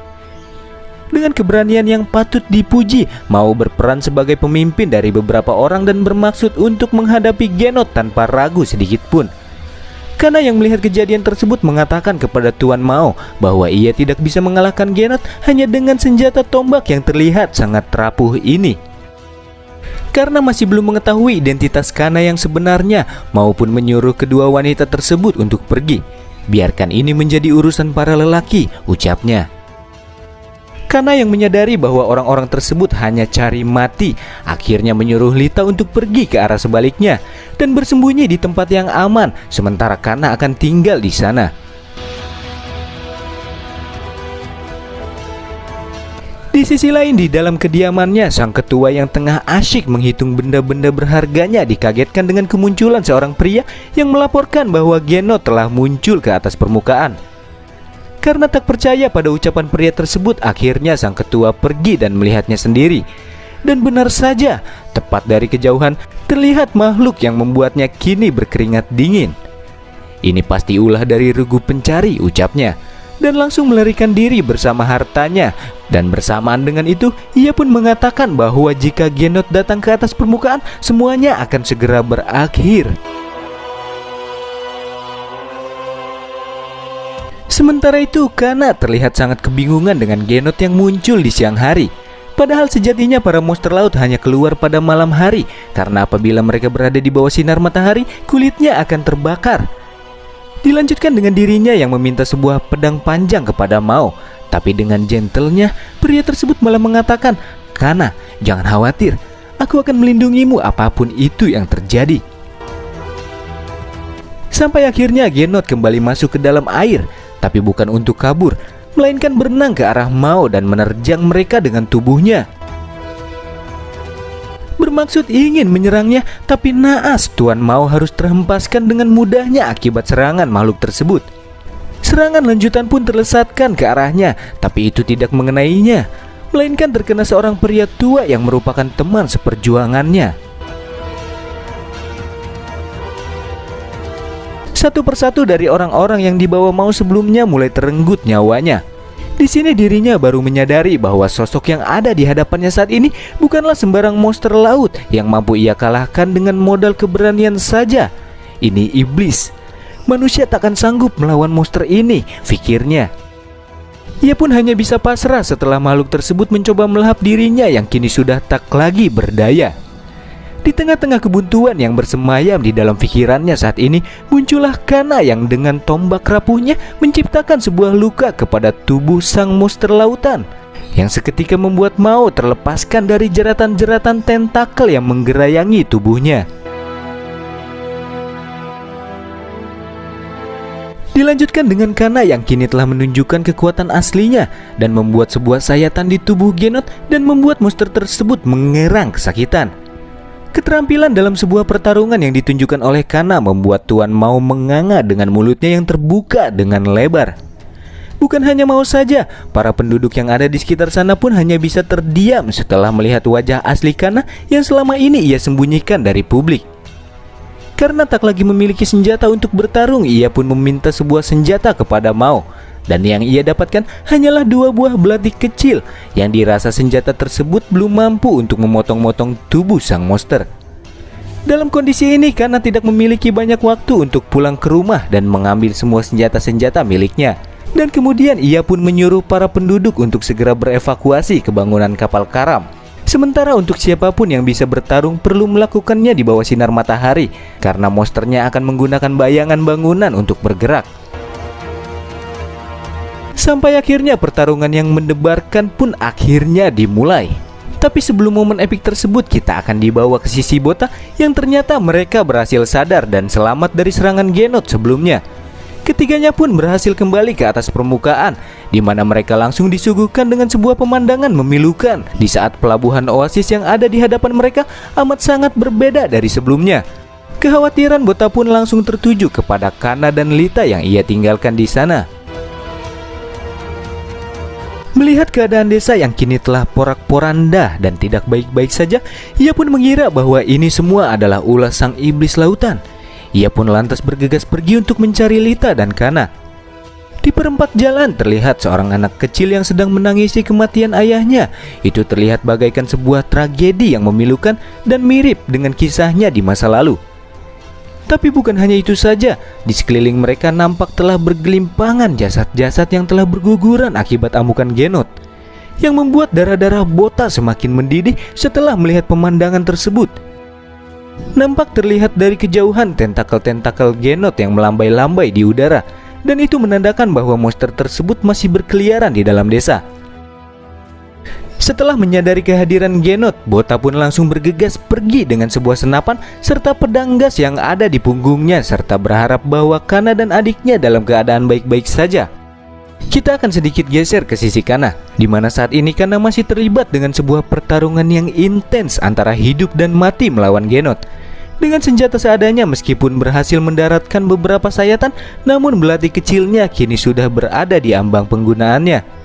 Dengan keberanian yang patut dipuji, mau berperan sebagai pemimpin dari beberapa orang dan bermaksud untuk menghadapi Genot tanpa ragu sedikit pun. Kana yang melihat kejadian tersebut mengatakan kepada Tuan Mao bahwa ia tidak bisa mengalahkan Genot hanya dengan senjata tombak yang terlihat sangat rapuh ini. Karena masih belum mengetahui identitas Kana yang sebenarnya maupun menyuruh kedua wanita tersebut untuk pergi. Biarkan ini menjadi urusan para lelaki, ucapnya. Kana yang menyadari bahwa orang-orang tersebut hanya cari mati, akhirnya menyuruh Lita untuk pergi ke arah sebaliknya dan bersembunyi di tempat yang aman, sementara Kana akan tinggal di sana. Di sisi lain, di dalam kediamannya, sang ketua yang tengah asyik menghitung benda-benda berharganya dikagetkan dengan kemunculan seorang pria yang melaporkan bahwa Genot telah muncul ke atas permukaan. Karena tak percaya pada ucapan pria tersebut, akhirnya sang ketua pergi dan melihatnya sendiri. Dan benar saja, tepat dari kejauhan terlihat makhluk yang membuatnya kini berkeringat dingin. Ini pasti ulah dari regu pencari, ucapnya, dan langsung melarikan diri bersama hartanya. Dan bersamaan dengan itu, ia pun mengatakan bahwa jika Genot datang ke atas permukaan, semuanya akan segera berakhir. Sementara itu, Kana terlihat sangat kebingungan dengan Genot yang muncul di siang hari. Padahal sejatinya para monster laut hanya keluar pada malam hari, karena apabila mereka berada di bawah sinar matahari, kulitnya akan terbakar. Dilanjutkan dengan dirinya yang meminta sebuah pedang panjang kepada Mao. Tapi dengan gentlenya, pria tersebut malah mengatakan, "Kana, jangan khawatir, aku akan melindungimu apapun itu yang terjadi." Sampai akhirnya Genot kembali masuk ke dalam air, tapi bukan untuk kabur, melainkan berenang ke arah Mao dan menerjang mereka dengan tubuhnya. Bermaksud ingin menyerangnya, tapi naas Tuan Mao harus terhempaskan dengan mudahnya akibat serangan makhluk tersebut. Serangan lanjutan pun terlesatkan ke arahnya, tapi itu tidak mengenainya, melainkan terkena seorang pria tua yang merupakan teman seperjuangannya. Satu persatu dari orang-orang yang dibawa Mao sebelumnya mulai terenggut nyawanya. Di sini dirinya baru menyadari bahwa sosok yang ada di hadapannya saat ini bukanlah sembarang monster laut yang mampu ia kalahkan dengan modal keberanian saja. Ini iblis. Manusia takkan sanggup melawan monster ini, pikirnya. Ia pun hanya bisa pasrah setelah makhluk tersebut mencoba melahap dirinya yang kini sudah tak lagi berdaya. Di tengah-tengah kebuntuan yang bersemayam di dalam pikirannya saat ini, muncullah Kana yang dengan tombak rapuhnya menciptakan sebuah luka kepada tubuh sang monster lautan, yang seketika membuat Mao terlepaskan dari jeratan-jeratan tentakel yang menggerayangi tubuhnya. Dilanjutkan dengan Kana yang kini telah menunjukkan kekuatan aslinya dan membuat sebuah sayatan di tubuh Genot dan membuat monster tersebut mengerang kesakitan. Keterampilan dalam sebuah pertarungan yang ditunjukkan oleh Kana membuat Tuan Mao menganga dengan mulutnya yang terbuka dengan lebar. Bukan hanya Mao saja, para penduduk yang ada di sekitar sana pun hanya bisa terdiam setelah melihat wajah asli Kana yang selama ini ia sembunyikan dari publik. Karena tak lagi memiliki senjata untuk bertarung, ia pun meminta sebuah senjata kepada Mao. Dan yang ia dapatkan hanyalah 2 buah belati kecil yang dirasa senjata tersebut belum mampu untuk memotong-motong tubuh sang monster. Dalam kondisi ini, Kana tidak memiliki banyak waktu untuk pulang ke rumah dan mengambil semua senjata-senjata miliknya. Dan kemudian ia pun menyuruh para penduduk untuk segera berevakuasi ke bangunan kapal karam. Sementara untuk siapapun yang bisa bertarung perlu melakukannya di bawah sinar matahari, karena monsternya akan menggunakan bayangan bangunan untuk bergerak. Sampai akhirnya pertarungan yang mendebarkan pun akhirnya dimulai. Tapi sebelum momen epik tersebut, kita akan dibawa ke sisi Bota yang ternyata mereka berhasil sadar dan selamat dari serangan Genot sebelumnya. Ketiganya pun berhasil kembali ke atas permukaan, di mana mereka langsung disuguhkan dengan sebuah pemandangan memilukan di saat pelabuhan oasis yang ada di hadapan mereka amat sangat berbeda dari sebelumnya. Kekhawatiran Bota pun langsung tertuju kepada Kana dan Lita yang ia tinggalkan di sana. Melihat keadaan desa yang kini telah porak-poranda dan tidak baik-baik saja, ia pun mengira bahwa ini semua adalah ulah sang iblis lautan. Ia pun lantas bergegas pergi untuk mencari Lita dan Kana. Di perempat jalan terlihat seorang anak kecil yang sedang menangisi kematian ayahnya. Itu terlihat bagaikan sebuah tragedi yang memilukan dan mirip dengan kisahnya di masa lalu. Tapi bukan hanya itu saja, di sekeliling mereka nampak telah bergelimpangan jasad-jasad yang telah berguguran akibat amukan Genot, yang membuat darah-darah Bota semakin mendidih setelah melihat pemandangan tersebut. Nampak terlihat dari kejauhan tentakel-tentakel Genot yang melambai-lambai di udara, dan itu menandakan bahwa monster tersebut masih berkeliaran di dalam desa. Setelah menyadari kehadiran Genot, Bota pun langsung bergegas pergi dengan sebuah senapan serta pedang gas yang ada di punggungnya, serta berharap bahwa Kana dan adiknya dalam keadaan baik-baik saja. Kita akan sedikit geser ke sisi Kana, di mana saat ini Kana masih terlibat dengan sebuah pertarungan yang intens antara hidup dan mati melawan Genot. Dengan senjata seadanya, meskipun berhasil mendaratkan beberapa sayatan, namun belati kecilnya kini sudah berada di ambang penggunaannya.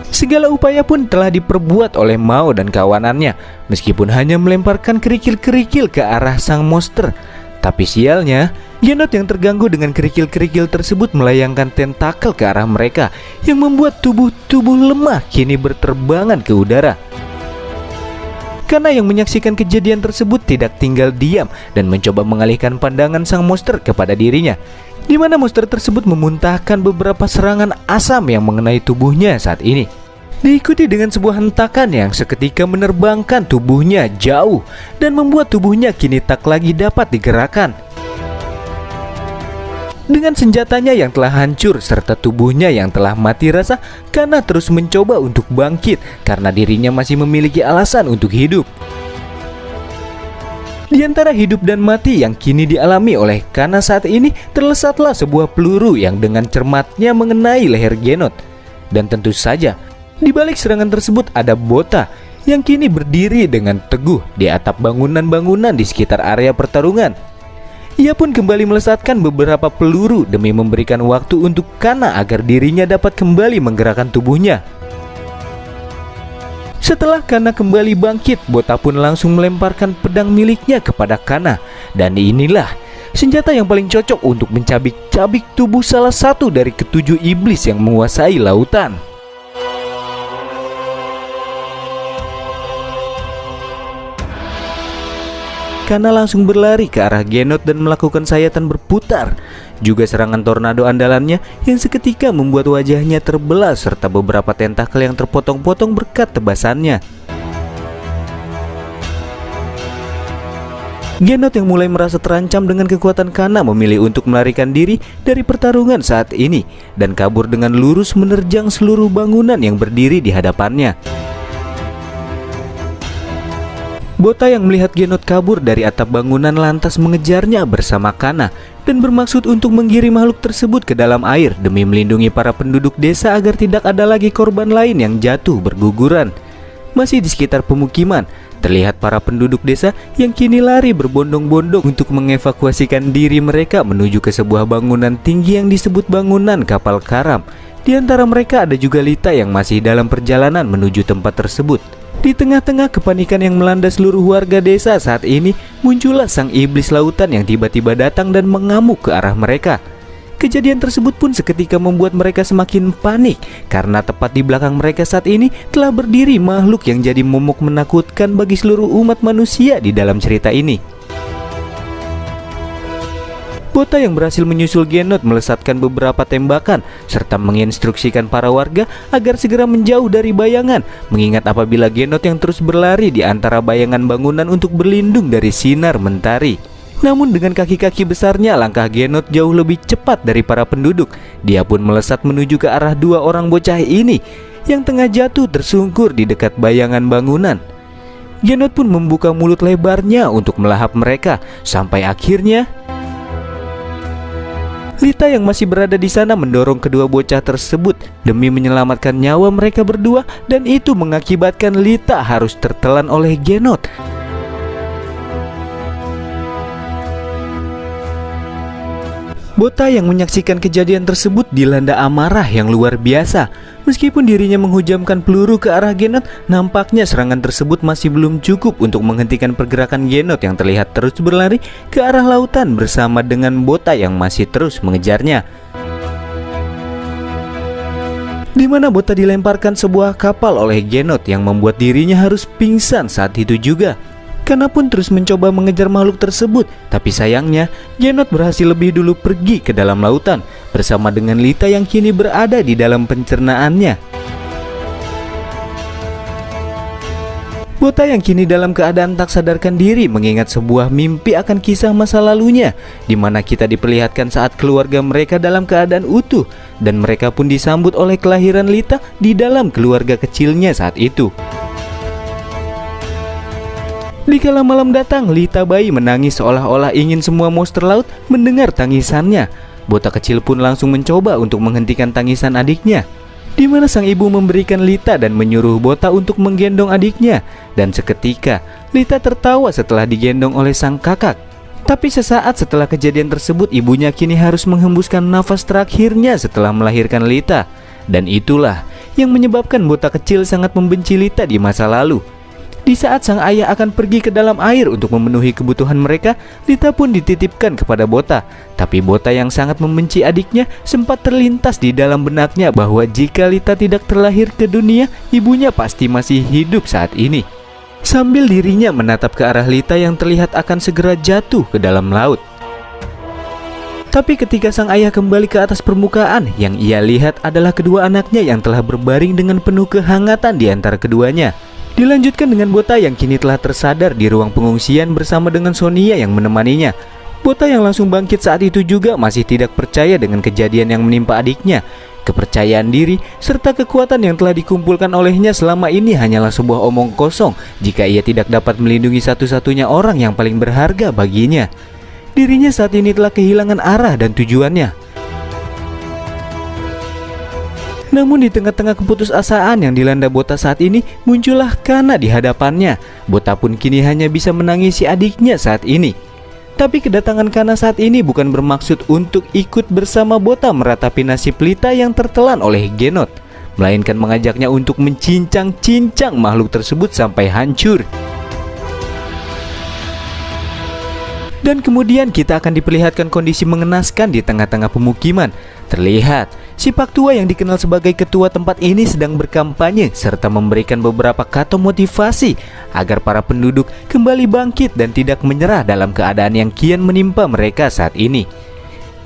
Segala upaya pun telah diperbuat oleh Mao dan kawanannya, meskipun hanya melemparkan kerikil-kerikil ke arah sang monster. Tapi sialnya, Genot yang terganggu dengan kerikil-kerikil tersebut melayangkan tentakel ke arah mereka, yang membuat tubuh-tubuh lemah kini berterbangan ke udara. Kana yang menyaksikan kejadian tersebut tidak tinggal diam dan mencoba mengalihkan pandangan sang monster kepada dirinya, di mana monster tersebut memuntahkan beberapa serangan asam yang mengenai tubuhnya saat ini, diikuti dengan sebuah hentakan yang seketika menerbangkan tubuhnya jauh dan membuat tubuhnya kini tak lagi dapat digerakkan. Dengan senjatanya yang telah hancur serta tubuhnya yang telah mati rasa, Kana terus mencoba untuk bangkit karena dirinya masih memiliki alasan untuk hidup. Di antara hidup dan mati yang kini dialami oleh Kana saat ini, terlesatlah sebuah peluru yang dengan cermatnya mengenai leher Genot. Dan tentu saja, di balik serangan tersebut ada Bota yang kini berdiri dengan teguh di atap bangunan-bangunan di sekitar area pertarungan. Ia pun kembali melesatkan beberapa peluru demi memberikan waktu untuk Kana agar dirinya dapat kembali menggerakkan tubuhnya. Setelah Kana kembali bangkit, Bota pun langsung melemparkan pedang miliknya kepada Kana. Dan inilah senjata yang paling cocok untuk mencabik-cabik tubuh salah satu dari ketujuh iblis yang menguasai lautan. Kana langsung berlari ke arah Genot dan melakukan sayatan berputar. Juga serangan tornado andalannya yang seketika membuat wajahnya terbelah serta beberapa tentakel yang terpotong-potong berkat tebasannya. Genot yang mulai merasa terancam dengan kekuatan Kana memilih untuk melarikan diri dari pertarungan saat ini dan kabur dengan lurus menerjang seluruh bangunan yang berdiri di hadapannya. Bota yang melihat Genot kabur dari atap bangunan lantas mengejarnya bersama Kana dan bermaksud untuk menggiring makhluk tersebut ke dalam air demi melindungi para penduduk desa agar tidak ada lagi korban lain yang jatuh berguguran. Masih di sekitar pemukiman, terlihat para penduduk desa yang kini lari berbondong-bondong untuk mengevakuasikan diri mereka menuju ke sebuah bangunan tinggi yang disebut bangunan kapal karam. Di antara mereka ada juga Lita yang masih dalam perjalanan menuju tempat tersebut. Di tengah-tengah kepanikan yang melanda seluruh warga desa saat ini, muncullah sang iblis lautan yang tiba-tiba datang dan mengamuk ke arah mereka. Kejadian tersebut pun seketika membuat mereka semakin panik karena tepat di belakang mereka saat ini telah berdiri makhluk yang jadi momok menakutkan bagi seluruh umat manusia di dalam cerita ini. Bota yang berhasil menyusul Genot melesatkan beberapa tembakan serta menginstruksikan para warga agar segera menjauh dari bayangan, mengingat apabila Genot yang terus berlari di antara bayangan bangunan untuk berlindung dari sinar mentari. Namun dengan kaki-kaki besarnya, langkah Genot jauh lebih cepat dari para penduduk. Dia pun melesat menuju ke arah dua orang bocah ini yang tengah jatuh tersungkur di dekat bayangan bangunan. Genot pun membuka mulut lebarnya untuk melahap mereka sampai akhirnya Lita yang masih berada di sana mendorong kedua bocah tersebut demi menyelamatkan nyawa mereka berdua, dan itu mengakibatkan Lita harus tertelan oleh Genot. Bota yang menyaksikan kejadian tersebut dilanda amarah yang luar biasa. Meskipun dirinya menghujamkan peluru ke arah Genot, nampaknya serangan tersebut masih belum cukup untuk menghentikan pergerakan Genot yang terlihat terus berlari ke arah lautan bersama dengan Bota yang masih terus mengejarnya. Di mana Bota dilemparkan sebuah kapal oleh Genot yang membuat dirinya harus pingsan saat itu juga. Kana pun terus mencoba mengejar makhluk tersebut, tapi sayangnya Genot berhasil lebih dulu pergi ke dalam lautan bersama dengan Lita yang kini berada di dalam pencernaannya. Bota yang kini dalam keadaan tak sadarkan diri mengingat sebuah mimpi akan kisah masa lalunya, di mana kita diperlihatkan saat keluarga mereka dalam keadaan utuh dan mereka pun disambut oleh kelahiran Lita di dalam keluarga kecilnya saat itu. Dikala malam datang, Lita bayi menangis seolah-olah ingin semua monster laut mendengar tangisannya. Bota kecil pun langsung mencoba untuk menghentikan tangisan adiknya, di mana sang ibu memberikan Lita dan menyuruh Bota untuk menggendong adiknya. Dan seketika Lita tertawa setelah digendong oleh sang kakak. Tapi sesaat setelah kejadian tersebut, ibunya kini harus menghembuskan nafas terakhirnya setelah melahirkan Lita. Dan itulah yang menyebabkan Bota kecil sangat membenci Lita di masa lalu. Di saat sang ayah akan pergi ke dalam air untuk memenuhi kebutuhan mereka, Lita pun dititipkan kepada Bota. Tapi Bota yang sangat membenci adiknya sempat terlintas di dalam benaknya bahwa jika Lita tidak terlahir ke dunia, ibunya pasti masih hidup saat ini. Sambil dirinya menatap ke arah Lita yang terlihat akan segera jatuh ke dalam laut. Tapi ketika sang ayah kembali ke atas permukaan, yang ia lihat adalah kedua anaknya yang telah berbaring dengan penuh kehangatan di antara keduanya. Dilanjutkan dengan Bota yang kini telah tersadar di ruang pengungsian bersama dengan Sonia yang menemaninya. Bota yang langsung bangkit saat itu juga masih tidak percaya dengan kejadian yang menimpa adiknya. Kepercayaan diri serta kekuatan yang telah dikumpulkan olehnya selama ini hanyalah sebuah omong kosong jika ia tidak dapat melindungi satu-satunya orang yang paling berharga baginya. Dirinya saat ini telah kehilangan arah dan tujuannya. Namun di tengah-tengah keputusasaan yang dilanda Bota saat ini, muncullah Kana di hadapannya. Bota pun kini hanya bisa menangisi adiknya saat ini. Tapi kedatangan Kana saat ini bukan bermaksud untuk ikut bersama Bota meratapi nasib Lita yang tertelan oleh Genot, melainkan mengajaknya untuk mencincang-cincang makhluk tersebut sampai hancur. Dan kemudian kita akan diperlihatkan kondisi mengenaskan di tengah-tengah pemukiman. Terlihat si Pak Tua yang dikenal sebagai ketua tempat ini sedang berkampanye serta memberikan beberapa kata motivasi agar para penduduk kembali bangkit dan tidak menyerah dalam keadaan yang kian menimpa mereka saat ini.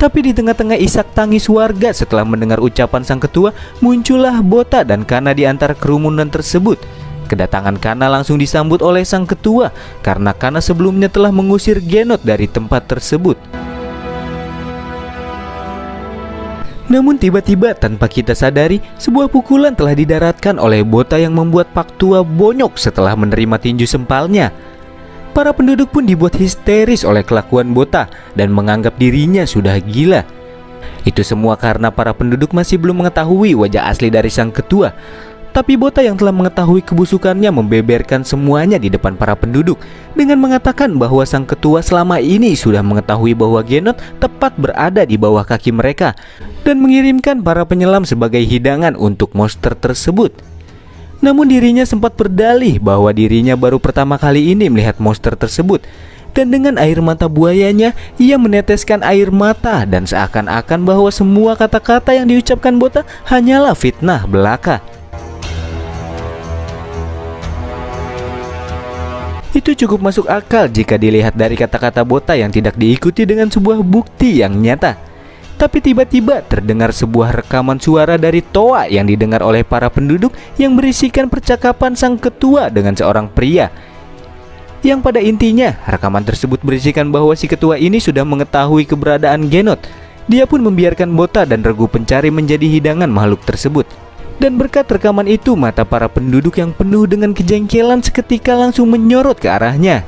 Tapi di tengah-tengah isak tangis warga setelah mendengar ucapan sang ketua, muncullah Bota dan Kana di antara kerumunan tersebut. Kedatangan Kana langsung disambut oleh sang ketua karena Kana sebelumnya telah mengusir Genot dari tempat tersebut. Namun tiba-tiba tanpa kita sadari, sebuah pukulan telah didaratkan oleh Bota yang membuat Pak Tua bonyok setelah menerima tinju sempalnya. Para penduduk pun dibuat histeris oleh kelakuan Bota dan menganggap dirinya sudah gila. Itu semua karena para penduduk masih belum mengetahui wajah asli dari sang ketua. Tapi Bota yang telah mengetahui kebusukannya membeberkan semuanya di depan para penduduk dengan mengatakan bahwa sang ketua selama ini sudah mengetahui bahwa Genot tepat berada di bawah kaki mereka dan mengirimkan para penyelam sebagai hidangan untuk monster tersebut. Namun dirinya sempat berdalih bahwa dirinya baru pertama kali ini melihat monster tersebut. Dan dengan air mata buayanya, ia meneteskan air mata dan seakan-akan bahwa semua kata-kata yang diucapkan Bota hanyalah fitnah belaka. Itu cukup masuk akal jika dilihat dari kata-kata Bota yang tidak diikuti dengan sebuah bukti yang nyata. Tapi tiba-tiba terdengar sebuah rekaman suara dari Toa yang didengar oleh para penduduk yang berisikan percakapan sang ketua dengan seorang pria. Yang pada intinya, rekaman tersebut berisikan bahwa si ketua ini sudah mengetahui keberadaan Genot. Dia pun membiarkan Bota dan regu pencari menjadi hidangan makhluk tersebut. Dan berkat rekaman itu, mata para penduduk yang penuh dengan kejengkelan seketika langsung menyorot ke arahnya.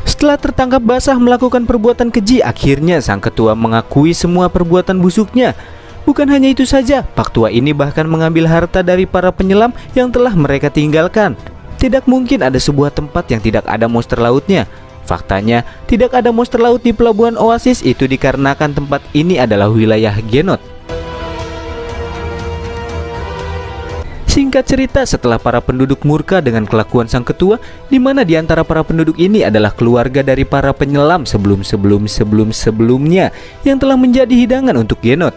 Setelah tertangkap basah melakukan perbuatan keji, akhirnya sang ketua mengakui semua perbuatan busuknya. Bukan hanya itu saja, Pak Tua ini bahkan mengambil harta dari para penyelam yang telah mereka tinggalkan. Tidak mungkin ada sebuah tempat yang tidak ada monster lautnya. Faktanya, tidak ada monster laut di pelabuhan Oasis itu dikarenakan tempat ini adalah wilayah Genot. Singkat cerita, setelah para penduduk murka dengan kelakuan sang ketua, di mana di antara para penduduk ini adalah keluarga dari para penyelam sebelumnya yang telah menjadi hidangan untuk Genot.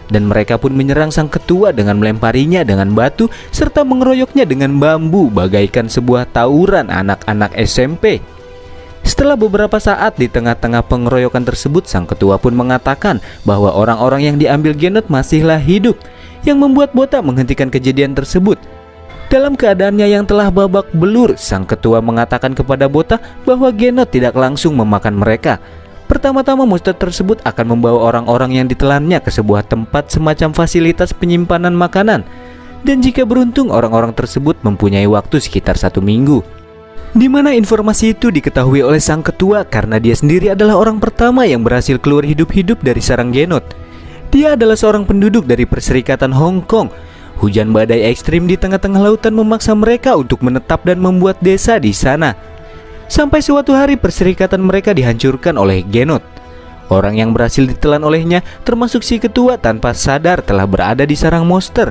Dan mereka pun menyerang sang ketua dengan melemparinya dengan batu serta mengeroyoknya dengan bambu bagaikan sebuah tawuran anak-anak SMP. Setelah beberapa saat di tengah-tengah pengeroyokan tersebut, sang ketua pun mengatakan bahwa orang-orang yang diambil Genot masihlah hidup, yang membuat Bota menghentikan kejadian tersebut. Dalam keadaannya yang telah babak belur, sang ketua mengatakan kepada Bota bahwa Genot tidak langsung memakan mereka. Pertama-tama monster tersebut akan membawa orang-orang yang ditelannya ke sebuah tempat semacam fasilitas penyimpanan makanan. Dan jika beruntung, orang-orang tersebut mempunyai waktu sekitar 1 minggu. Di mana informasi itu diketahui oleh sang ketua karena dia sendiri adalah orang pertama yang berhasil keluar hidup-hidup dari sarang Genot. Dia adalah seorang penduduk dari Perserikatan Hong Kong. Hujan badai ekstrim di tengah-tengah lautan memaksa mereka untuk menetap dan membuat desa di sana. Sampai suatu hari perserikatan mereka dihancurkan oleh Genot. Orang yang berhasil ditelan olehnya termasuk si ketua tanpa sadar telah berada di sarang monster.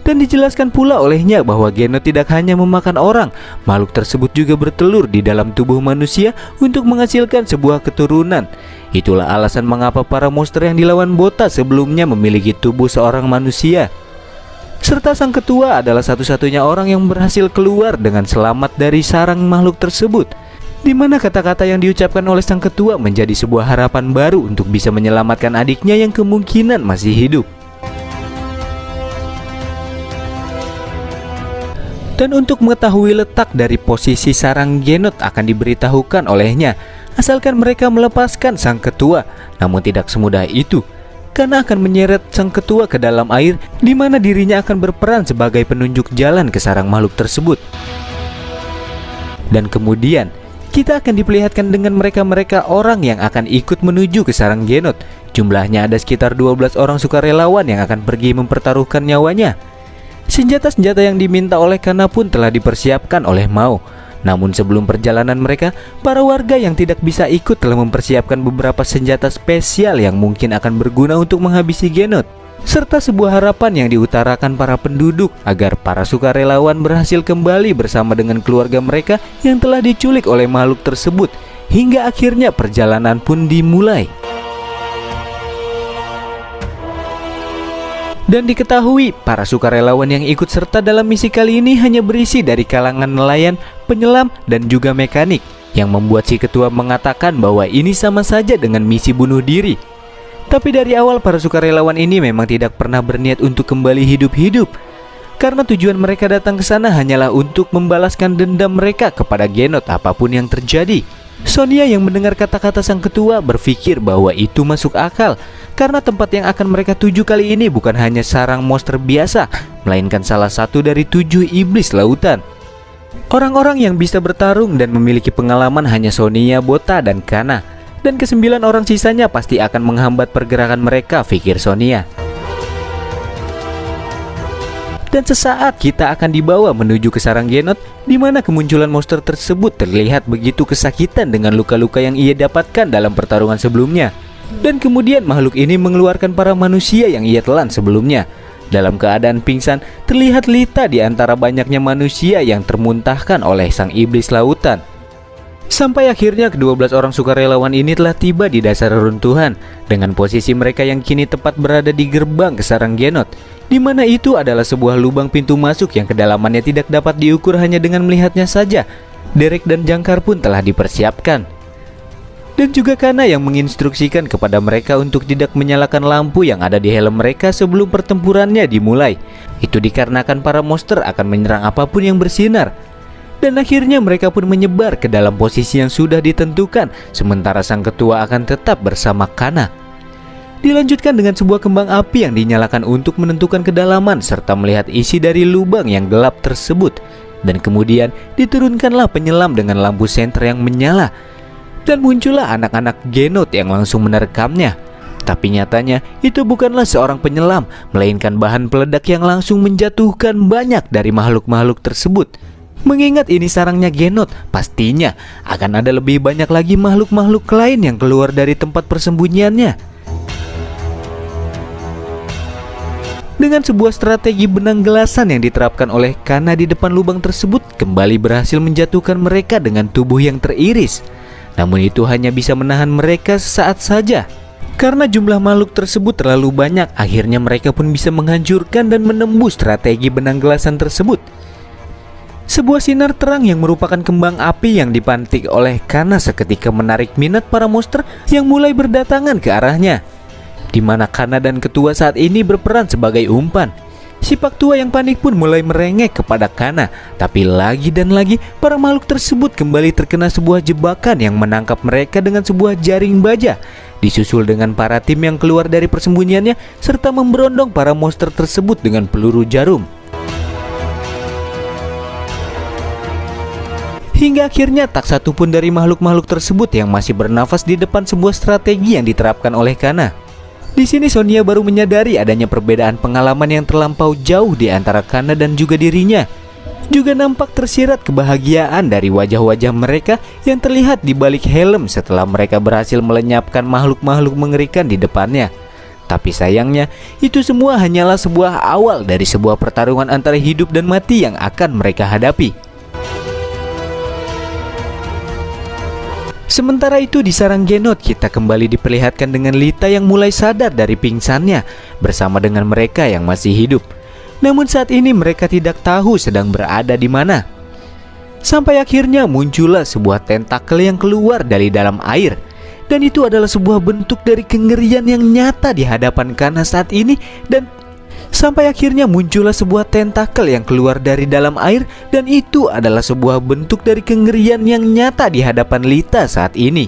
Dan dijelaskan pula olehnya bahwa Genot tidak hanya memakan orang, makhluk tersebut juga bertelur di dalam tubuh manusia untuk menghasilkan sebuah keturunan. Itulah alasan mengapa para monster yang dilawan Bota sebelumnya memiliki tubuh seorang manusia. Serta sang ketua adalah satu-satunya orang yang berhasil keluar dengan selamat dari sarang makhluk tersebut, di mana kata-kata yang diucapkan oleh sang ketua menjadi sebuah harapan baru untuk bisa menyelamatkan adiknya yang kemungkinan masih hidup. Dan untuk mengetahui letak dari posisi sarang Genot akan diberitahukan olehnya, asalkan mereka melepaskan sang ketua. Namun tidak semudah itu, karena akan menyeret sang ketua ke dalam air, di mana dirinya akan berperan sebagai penunjuk jalan ke sarang makhluk tersebut. Dan kemudian kita akan diperlihatkan dengan mereka-mereka orang yang akan ikut menuju ke sarang Genot. Jumlahnya ada sekitar 12 orang sukarelawan yang akan pergi mempertaruhkan nyawanya. Senjata-senjata yang diminta oleh Kana pun telah dipersiapkan oleh Mao. Namun sebelum perjalanan mereka, para warga yang tidak bisa ikut telah mempersiapkan beberapa senjata spesial yang mungkin akan berguna untuk menghabisi Genot, serta sebuah harapan yang diutarakan para penduduk agar para sukarelawan berhasil kembali bersama dengan keluarga mereka yang telah diculik oleh makhluk tersebut. Hingga akhirnya perjalanan pun dimulai. Dan diketahui, para sukarelawan yang ikut serta dalam misi kali ini hanya berisi dari kalangan nelayan, penyelam, dan juga mekanik, yang membuat si ketua mengatakan bahwa ini sama saja dengan misi bunuh diri. Tapi dari awal para sukarelawan ini memang tidak pernah berniat untuk kembali hidup-hidup, karena tujuan mereka datang ke sana hanyalah untuk membalaskan dendam mereka kepada Genot apapun yang terjadi. Sonia yang mendengar kata-kata sang ketua berpikir bahwa itu masuk akal, karena tempat yang akan mereka tuju kali ini bukan hanya sarang monster biasa, melainkan salah satu dari 7 iblis lautan. Orang-orang yang bisa bertarung dan memiliki pengalaman hanya Sonia, Bota, dan Kana, dan ke-9 orang sisanya pasti akan menghambat pergerakan mereka, pikir Sonia. Dan sesaat kita akan dibawa menuju ke sarang Genot, di mana kemunculan monster tersebut terlihat begitu kesakitan dengan luka-luka yang ia dapatkan dalam pertarungan sebelumnya. Dan kemudian makhluk ini mengeluarkan para manusia yang ia telan sebelumnya. Dalam keadaan pingsan, terlihat Lita di antara banyaknya manusia yang termuntahkan oleh sang iblis lautan. Sampai akhirnya ke-12 orang sukarelawan ini telah tiba di dasar reruntuhan, dengan posisi mereka yang kini tepat berada di gerbang ke sarang Genot, di mana itu adalah sebuah lubang pintu masuk yang kedalamannya tidak dapat diukur hanya dengan melihatnya saja. Derek dan jangkar pun telah dipersiapkan. Dan juga Kana yang menginstruksikan kepada mereka untuk tidak menyalakan lampu yang ada di helm mereka sebelum pertempurannya dimulai. Itu dikarenakan para monster akan menyerang apapun yang bersinar. Dan akhirnya mereka pun menyebar ke dalam posisi yang sudah ditentukan, sementara sang ketua akan tetap bersama Kana. Dilanjutkan dengan sebuah kembang api yang dinyalakan untuk menentukan kedalaman serta melihat isi dari lubang yang gelap tersebut. Dan kemudian diturunkanlah penyelam dengan lampu senter yang menyala. Dan muncullah anak-anak Genot yang langsung menerekamnya. Tapi nyatanya itu bukanlah seorang penyelam, melainkan bahan peledak yang langsung menjatuhkan banyak dari makhluk-makhluk tersebut. Mengingat ini sarangnya Genot, pastinya akan ada lebih banyak lagi makhluk-makhluk lain yang keluar dari tempat persembunyiannya. Dengan sebuah strategi benang gelasan yang diterapkan oleh Kana di depan lubang tersebut, kembali berhasil menjatuhkan mereka dengan tubuh yang teriris. Namun itu hanya bisa menahan mereka sesaat saja. Karena jumlah makhluk tersebut terlalu banyak, akhirnya mereka pun bisa menghancurkan dan menembus strategi benang gelasan tersebut. Sebuah sinar terang yang merupakan kembang api yang dipantik oleh Kana seketika menarik minat para monster yang mulai berdatangan ke arahnya, di mana Kana dan ketua saat ini berperan sebagai umpan. Si Pak Tua yang panik pun mulai merengek kepada Kana, tapi lagi dan lagi para makhluk tersebut kembali terkena sebuah jebakan yang menangkap mereka dengan sebuah jaring baja, disusul dengan para tim yang keluar dari persembunyiannya serta memberondong para monster tersebut dengan peluru jarum. Hingga akhirnya tak satu pun dari makhluk-makhluk tersebut yang masih bernafas di depan sebuah strategi yang diterapkan oleh Kana. Di sini Sonia baru menyadari adanya perbedaan pengalaman yang terlampau jauh di antara Kana dan juga dirinya. Juga nampak tersirat kebahagiaan dari wajah-wajah mereka yang terlihat di balik helm setelah mereka berhasil melenyapkan makhluk-makhluk mengerikan di depannya. Tapi sayangnya, itu semua hanyalah sebuah awal dari sebuah pertarungan antara hidup dan mati yang akan mereka hadapi. Sementara itu di sarang Genot kita kembali diperlihatkan dengan Lita yang mulai sadar dari pingsannya bersama dengan mereka yang masih hidup. Namun saat ini mereka tidak tahu sedang berada di mana. Sampai akhirnya muncullah sebuah tentakel yang keluar dari dalam air. Dan itu adalah sebuah bentuk dari kengerian yang nyata di hadapan Kana saat ini. Dan sampai akhirnya muncullah sebuah tentakel yang keluar dari dalam air, dan itu adalah sebuah bentuk dari kengerian yang nyata di hadapan Lita saat ini.